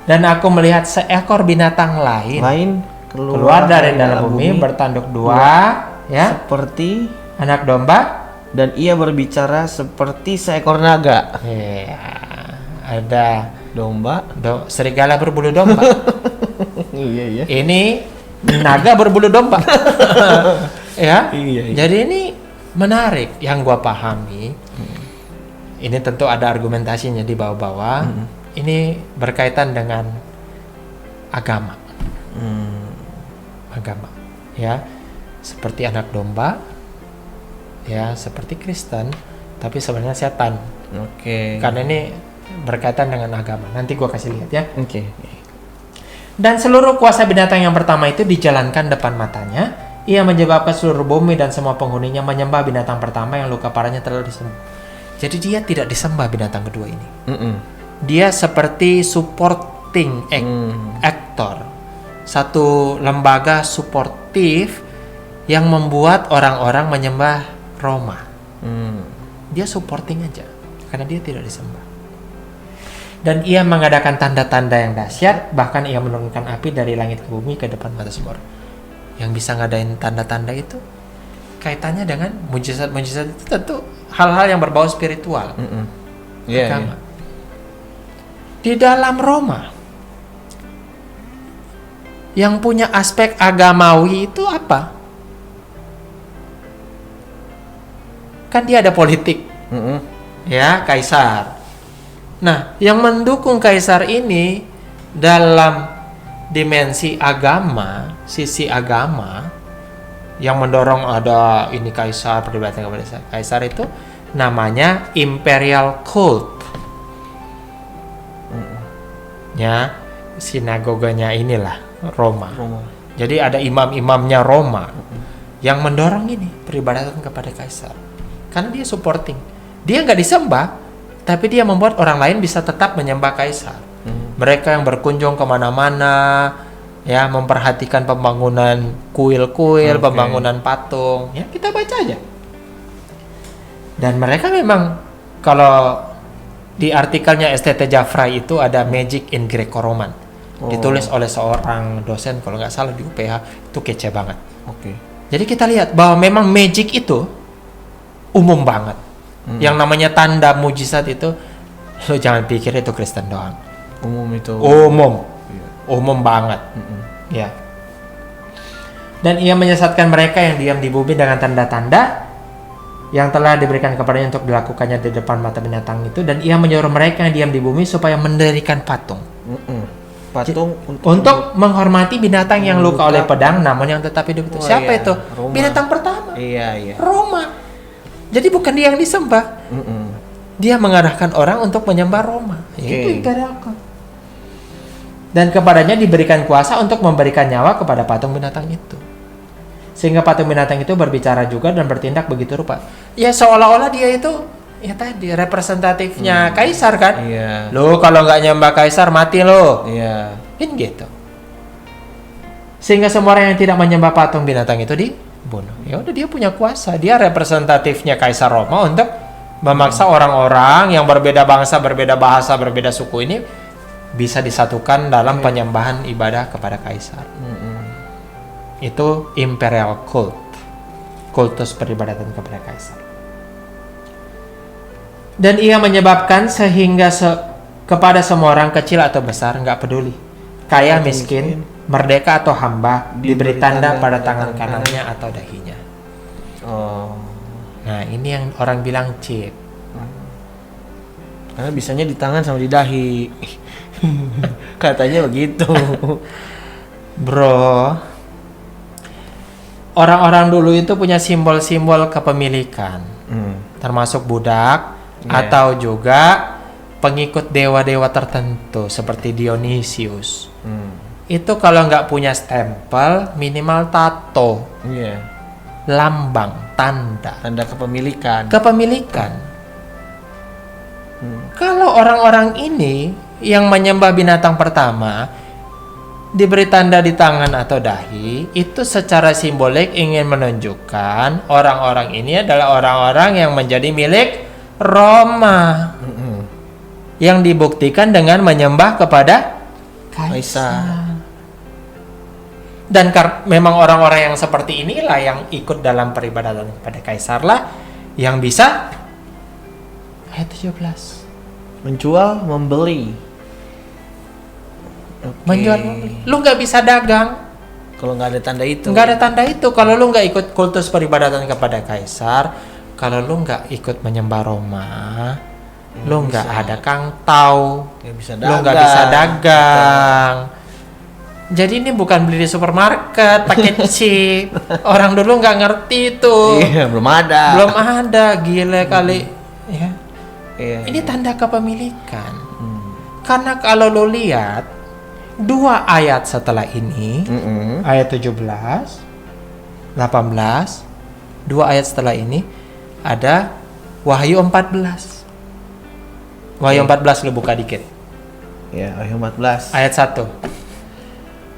Speaker 2: Dan aku melihat seekor binatang lain
Speaker 1: Lain
Speaker 2: keluar dari dalam bumi bertanduk dua, ya,
Speaker 1: seperti
Speaker 2: anak domba.
Speaker 1: dan ia berbicara seperti seekor naga.
Speaker 2: Ya, ada
Speaker 1: Domba.
Speaker 2: serigala berbulu domba.
Speaker 1: Iya, iya.
Speaker 2: Ini naga berbulu domba. Ya.
Speaker 1: Iya, iya.
Speaker 2: Jadi ini menarik yang gua pahami. Ini tentu ada argumentasinya di bawah-bawah. Ini berkaitan dengan agama. Agama. Ya. Seperti anak domba. Ya, seperti Kristen, tapi sebenarnya setan.
Speaker 1: Oke.
Speaker 2: Karena ini berkaitan dengan agama. Nanti gua kasih lihat ya.
Speaker 1: Oke.
Speaker 2: Dan seluruh kuasa binatang yang pertama itu dijalankan depan matanya. Ia menyebabkan seluruh bumi dan semua penghuninya menyembah binatang pertama yang luka parahnya telah disembah. Jadi dia tidak disembah binatang kedua ini. Dia seperti supporting actor. Satu lembaga suportif yang membuat orang-orang menyembah Roma. Dia supporting aja. Karena dia tidak disembah. Dan ia mengadakan tanda-tanda yang dahsyat, bahkan ia menurunkan api dari langit ke bumi ke depan mata semua orang. Yang bisa ngadain tanda-tanda itu kaitannya dengan mujizat-mujizat itu tentu hal-hal yang berbau spiritual.
Speaker 1: Iya.
Speaker 2: Agama. Di dalam Roma yang punya aspek agamawi itu apa? Kan dia ada politik, ya, kaisar. Nah, yang mendukung kaisar ini dalam dimensi agama, sisi agama, yang mendorong ada ini kaisar, perdebatan kepada kaisar itu namanya imperial cult. Ya, sinagoganya inilah Roma. Jadi ada imam-imamnya Roma yang mendorong ini peribadatan kepada kaisar. Karena dia supporting. Dia nggak disembah, tapi dia membuat orang lain bisa tetap menyembah kaisar. Mereka yang berkunjung kemana-mana, ya, memperhatikan pembangunan kuil-kuil, pembangunan patung. Ya, kita baca aja. Dan mereka memang, kalau di artikelnya STT Jafray itu ada Magic in Greco-Roman. Ditulis oleh seorang dosen, kalau nggak salah di UPH, itu kece banget. Jadi kita lihat bahwa memang magic itu umum banget. Yang namanya tanda mujizat itu, lo jangan pikir itu Kristen doang.
Speaker 1: Umum itu.
Speaker 2: Umum banget. Ya. Dan ia menyesatkan mereka yang diam di bumi dengan tanda-tanda yang telah diberikan kepadanya untuk dilakukannya di depan mata binatang itu, dan ia menyuruh mereka yang diam di bumi supaya mendirikan patung.
Speaker 1: Patung
Speaker 2: untuk menghormati binatang yang luka oleh pedang namun yang tetap hidup itu. Siapa itu?
Speaker 1: Roma.
Speaker 2: Binatang pertama.
Speaker 1: Iya.
Speaker 2: Roma. Jadi bukan dia yang disembah. Dia mengarahkan orang untuk menyembah Roma. Itu imperial cult. Dan kepadanya diberikan kuasa untuk memberikan nyawa kepada patung binatang itu. Sehingga patung binatang itu berbicara juga dan bertindak begitu rupa. Ya seolah-olah dia itu, ya tadi, representatifnya kaisar kan?
Speaker 1: Iya.
Speaker 2: Lo kalau nggak nyembah kaisar mati lo.
Speaker 1: Iya.
Speaker 2: Kan gitu. Sehingga semua orang yang tidak menyembah patung binatang itu dibunuh. Ya udah, dia punya kuasa. Dia representatifnya kaisar Roma untuk memaksa orang-orang yang berbeda bangsa, berbeda bahasa, berbeda suku ini bisa disatukan dalam penyembahan ibadah kepada kaisar. Itu imperial cult. Kultus peribadatan kepada kaisar. Dan ia menyebabkan sehingga kepada semua orang kecil atau besar, nggak peduli, kaya miskin, merdeka atau hamba, diberi tanda pada tangan kanannya atau dahinya. Nah, ini yang orang bilang chip.
Speaker 1: Karena bisanya di tangan sama di dahi. Katanya begitu.
Speaker 2: Bro, orang-orang dulu itu punya simbol-simbol kepemilikan, termasuk budak, atau juga pengikut dewa-dewa tertentu seperti Dionysius. Itu kalau nggak punya stempel, minimal tato, lambang, tanda
Speaker 1: kepemilikan.
Speaker 2: Kalau orang-orang ini yang menyembah binatang pertama diberi tanda di tangan atau dahi, itu secara simbolik ingin menunjukkan orang-orang ini adalah orang-orang yang menjadi milik Roma, yang dibuktikan dengan menyembah kepada kaisar. Dan memang orang-orang yang seperti inilah yang ikut dalam peribadatan kepada kaisar lah yang bisa ayat 17
Speaker 1: menjual, membeli.
Speaker 2: Menjual, membeli. Lu nggak bisa dagang
Speaker 1: kalau nggak ada tanda itu.
Speaker 2: Nggak ada tanda itu. Kalau lu nggak ikut kultus peribadatan kepada kaisar, kalau lu nggak ikut menyembah Roma, lu nggak ada kangtau, lu nggak bisa dagang. Jadi ini bukan beli di supermarket pakai chip. Orang dulu nggak ngerti itu.
Speaker 1: Iya, belum ada.
Speaker 2: Gila kali. Ya. Ini tanda kepemilikan. Karena kalau lo lihat 2 ayat setelah ini, ayat 17, 18, 2 ayat setelah ini ada Wahyu 14. Wahyu 14 lo buka dikit.
Speaker 1: Ya, Wahyu 14.
Speaker 2: Ayat 1.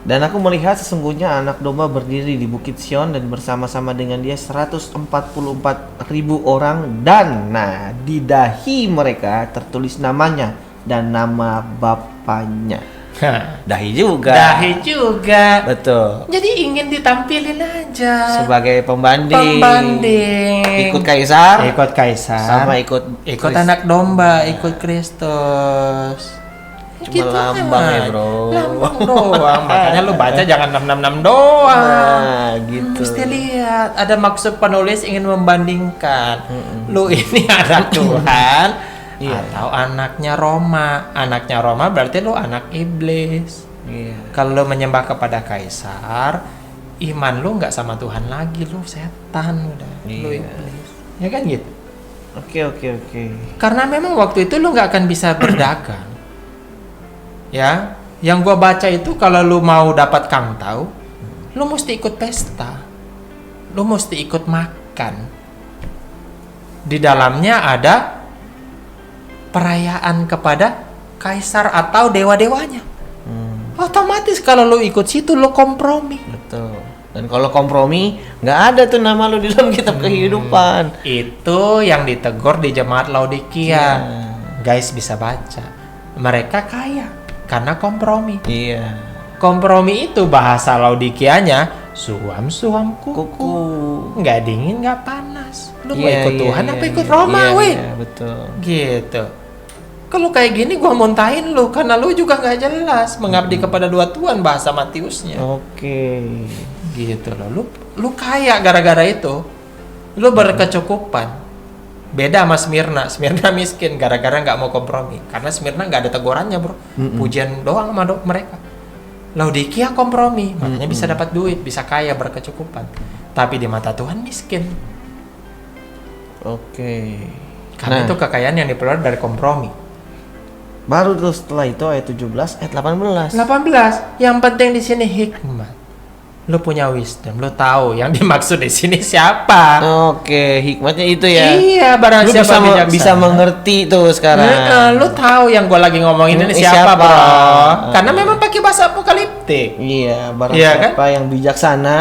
Speaker 1: Dan aku melihat sesungguhnya anak domba berdiri di Bukit Sion dan bersama-sama dengan dia 144.000 orang, dan nah di dahi mereka tertulis namanya dan nama bapaknya. Dahi juga. Betul.
Speaker 2: Jadi ingin ditampilin aja
Speaker 1: sebagai pembanding. Ikut kaisar.
Speaker 2: Sama ikut
Speaker 1: Kristus.
Speaker 2: anak domba, ikut Kristus.
Speaker 1: Cuma lambang ya,
Speaker 2: aja.
Speaker 1: bro.
Speaker 2: Lambang doang. Makanya lu baca jangan 666 doang.
Speaker 1: Nah, gitu.
Speaker 2: Mesti lihat, ada maksud penulis ingin membandingkan. Lu ini anak Tuhan
Speaker 1: Iya.
Speaker 2: atau anaknya Roma. Anaknya Roma berarti lu anak iblis.
Speaker 1: Iya.
Speaker 2: Kalau lu menyembah kepada kaisar, iman lu nggak sama Tuhan lagi, lu setan udah. Lu
Speaker 1: Iya.
Speaker 2: iblis. Ya kan gitu.
Speaker 1: Oke.
Speaker 2: Karena memang waktu itu lu nggak akan bisa berdagang. Ya, yang gua baca itu kalau lu mau dapat kangtau, lu mesti ikut pesta. Lu mesti ikut makan. Di dalamnya ada perayaan kepada kaisar atau dewa-dewanya. Otomatis kalau lu ikut situ lu kompromi.
Speaker 1: Betul. Dan kalau kompromi, nggak ada tuh nama lu di dalam kitab kehidupan.
Speaker 2: Itu yang ditegur di jemaat Laodikia.
Speaker 1: Iya.
Speaker 2: Guys bisa baca. Mereka kaya karena kompromi.
Speaker 1: Iya.
Speaker 2: Kompromi itu bahasa Laodikianya suam kuku. Nggak dingin nggak panas. Lu mau ikut Tuhan apa ikut Roma, weh?
Speaker 1: Iya, betul.
Speaker 2: Gitu. Kalau kayak gini gua muntahin lu karena lu juga nggak jelas mengabdi kepada dua Tuhan bahasa Matiusnya.
Speaker 1: Oke.
Speaker 2: Gitu loh. Lu kaya gara-gara itu. Lu berkecukupan. Beda sama Smyrna. Smyrna miskin gara-gara nggak mau kompromi. Karena Smyrna nggak ada tegurannya, bro. Pujian doang sama mereka. Laodikia kompromi, makanya bisa dapat duit, bisa kaya, berkecukupan. Tapi di mata Tuhan miskin.
Speaker 1: Oke.
Speaker 2: Karena itu kekayaan yang diperoleh dari kompromi.
Speaker 1: Baru tuh setelah itu ayat 17, ayat 18.
Speaker 2: 18. Yang penting di sini hikmat. Lu punya wisdom, lu tahu yang dimaksud di sini siapa.
Speaker 1: Oke, hikmatnya itu ya.
Speaker 2: Iya, barang
Speaker 1: Lu
Speaker 2: siapa bijaksana.
Speaker 1: bisa mengerti tuh sekarang.
Speaker 2: Lu tahu yang gue lagi ngomongin ini
Speaker 1: Ini
Speaker 2: siapa,
Speaker 1: siapa?
Speaker 2: bro? Karena memang pakai bahasa apokaliptik.
Speaker 1: Iya, barang
Speaker 2: Iya,
Speaker 1: siapa yang bijaksana,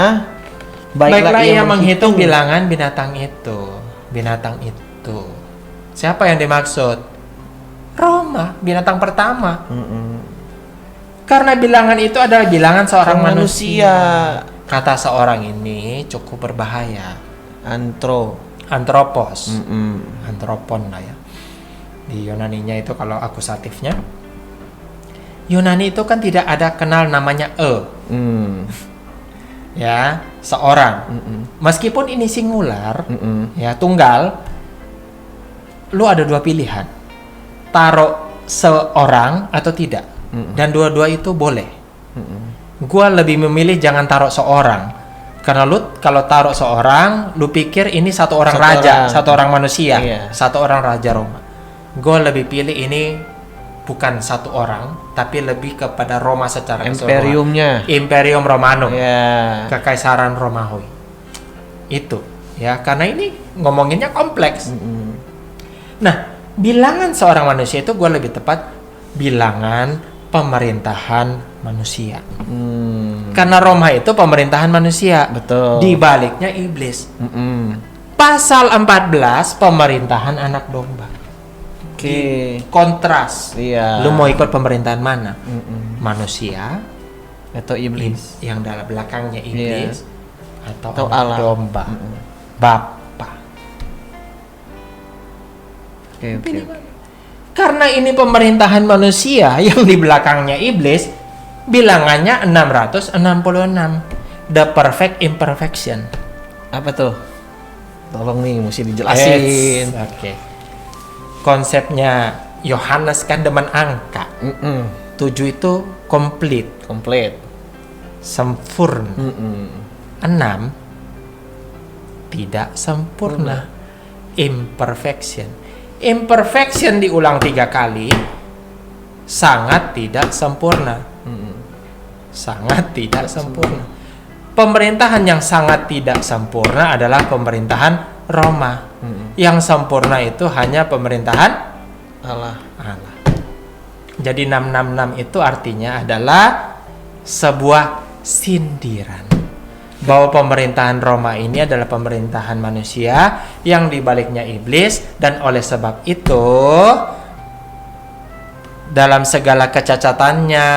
Speaker 2: Baiklah ia menghitung bilangan binatang itu. Binatang itu. Siapa yang dimaksud? Roma, binatang pertama. Karena bilangan itu adalah bilangan seorang manusia. Kata seorang ini cukup berbahaya. Anthropos. Anthropon lah ya. Di Yunaninya itu kalau akusatifnya. Yunani itu kan tidak ada kenal namanya ya, seorang. Meskipun ini singular, ya tunggal, lu ada dua pilihan. Taruh seorang atau tidak. Dan dua-dua itu boleh. Gua lebih memilih jangan taruh seorang. Karena lu kalau taruh seorang, lu pikir ini satu orang raja, satu orang manusia, satu orang raja Roma. Gua lebih pilih ini bukan satu orang, tapi lebih kepada Roma secara
Speaker 1: Imperiumnya.
Speaker 2: Imperium Romanum.
Speaker 1: Ya.
Speaker 2: Kekaisaran Romawi. Itu, ya, karena ini ngomonginnya kompleks. Nah, bilangan seorang manusia itu gue lebih tepat bilangan pemerintahan manusia. Karena Roma itu pemerintahan manusia.
Speaker 1: Betul.
Speaker 2: Di baliknya iblis. Pasal 14 pemerintahan anak domba.
Speaker 1: Oke.
Speaker 2: Kontras.
Speaker 1: Iya.
Speaker 2: Lu mau ikut pemerintahan mana? Manusia
Speaker 1: Atau iblis.
Speaker 2: yang dalam belakangnya iblis atau
Speaker 1: Atau
Speaker 2: anak
Speaker 1: Allah.
Speaker 2: domba. Bapa.
Speaker 1: Oke.
Speaker 2: Karena ini pemerintahan manusia yang di belakangnya iblis, bilangannya 666. The perfect imperfection.
Speaker 1: Apa tuh? Tolong nih, mesti dijelasin.
Speaker 2: Oke. Konsepnya Yohanes kan demen angka. 7 itu komplit, sempurna. 6 tidak sempurna. Imperfection. Imperfection diulang 3 kali, sangat tidak sempurna. Sangat tidak sempurna. Pemerintahan yang sangat tidak sempurna adalah pemerintahan Roma. Yang sempurna itu hanya pemerintahan
Speaker 1: Allah.
Speaker 2: Jadi 666 itu artinya adalah sebuah sindiran bahwa pemerintahan Roma ini adalah pemerintahan manusia yang dibaliknya iblis, dan oleh sebab itu dalam segala kecacatannya,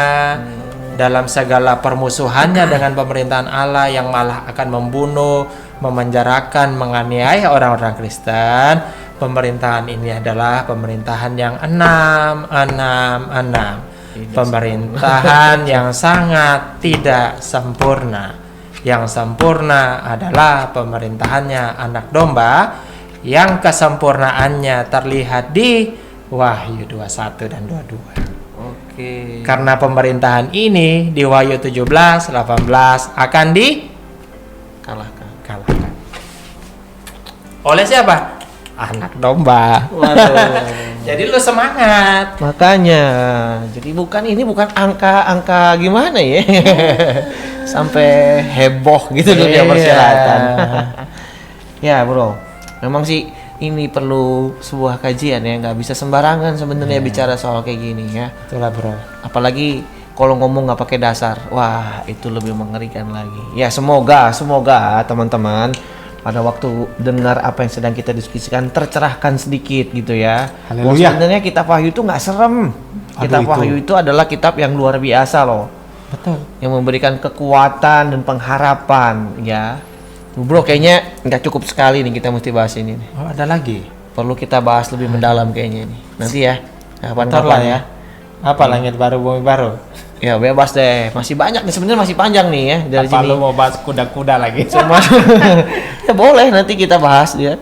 Speaker 2: dalam segala permusuhannya dengan pemerintahan Allah yang malah akan membunuh, memenjarakan, menganiaya orang-orang Kristen, pemerintahan ini adalah pemerintahan yang 666. Pemerintahan yang sangat tidak sempurna. Yang sempurna adalah pemerintahannya anak domba yang kesempurnaannya terlihat di Wahyu 21 dan 22.
Speaker 1: Oke.
Speaker 2: Karena pemerintahan ini di Wahyu 17, 18 akan
Speaker 1: Kalahkan.
Speaker 2: dikalahkan. Oleh siapa? Anak domba.
Speaker 1: Waduh.
Speaker 2: Jadi lu semangat.
Speaker 1: Makanya, jadi ini bukan angka gimana ya, sampai heboh gitu dunia
Speaker 2: Iya.
Speaker 1: persilatan. Ya bro, memang sih ini perlu sebuah kajian ya, nggak bisa sembarangan sebenarnya bicara soal kayak gini ya.
Speaker 2: Itulah bro.
Speaker 1: Apalagi kalau ngomong nggak pakai dasar, wah itu lebih mengerikan lagi. Ya semoga teman-teman pada waktu dengar apa yang sedang kita diskusikan tercerahkan sedikit gitu ya. Bahwa
Speaker 2: Haleluya.
Speaker 1: sebenarnya kitab Wahyu itu nggak serem. Kitab
Speaker 2: itu.
Speaker 1: Wahyu itu adalah kitab yang luar biasa loh,
Speaker 2: Betul.
Speaker 1: yang memberikan kekuatan dan pengharapan ya. Bro kayaknya nggak cukup sekali nih kita mesti bahas ini nih.
Speaker 2: Oh, ada lagi.
Speaker 1: Perlu kita bahas lebih mendalam kayaknya ini. Nanti ya.
Speaker 2: Ntar lah
Speaker 1: Kapan-kapan
Speaker 2: ya. Apa langit baru bumi baru?
Speaker 1: Ya bebas deh. Masih banyak nih sebenarnya, masih panjang nih ya dari
Speaker 2: Apa
Speaker 1: sini.
Speaker 2: lu mau bahas kuda-kuda lagi?
Speaker 1: Cuma ya boleh nanti kita bahas dia.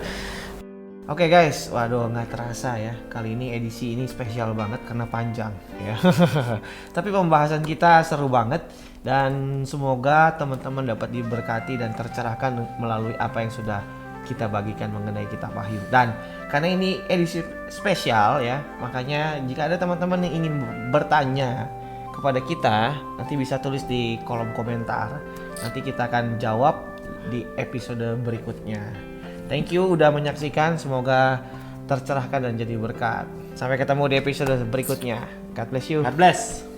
Speaker 1: Oke guys, waduh nggak terasa ya, kali ini edisi ini spesial banget karena panjang ya. Tapi pembahasan kita seru banget dan semoga teman-teman dapat diberkati dan tercerahkan melalui apa yang sudah kita bagikan mengenai kitab Wahyu. Dan karena ini edisi spesial ya, makanya jika ada teman-teman yang ingin bertanya kepada kita, nanti bisa tulis di kolom komentar. Nanti kita akan jawab di episode berikutnya. Thank you udah menyaksikan, semoga tercerahkan dan jadi berkat. Sampai ketemu di episode berikutnya. God bless you.
Speaker 2: God bless.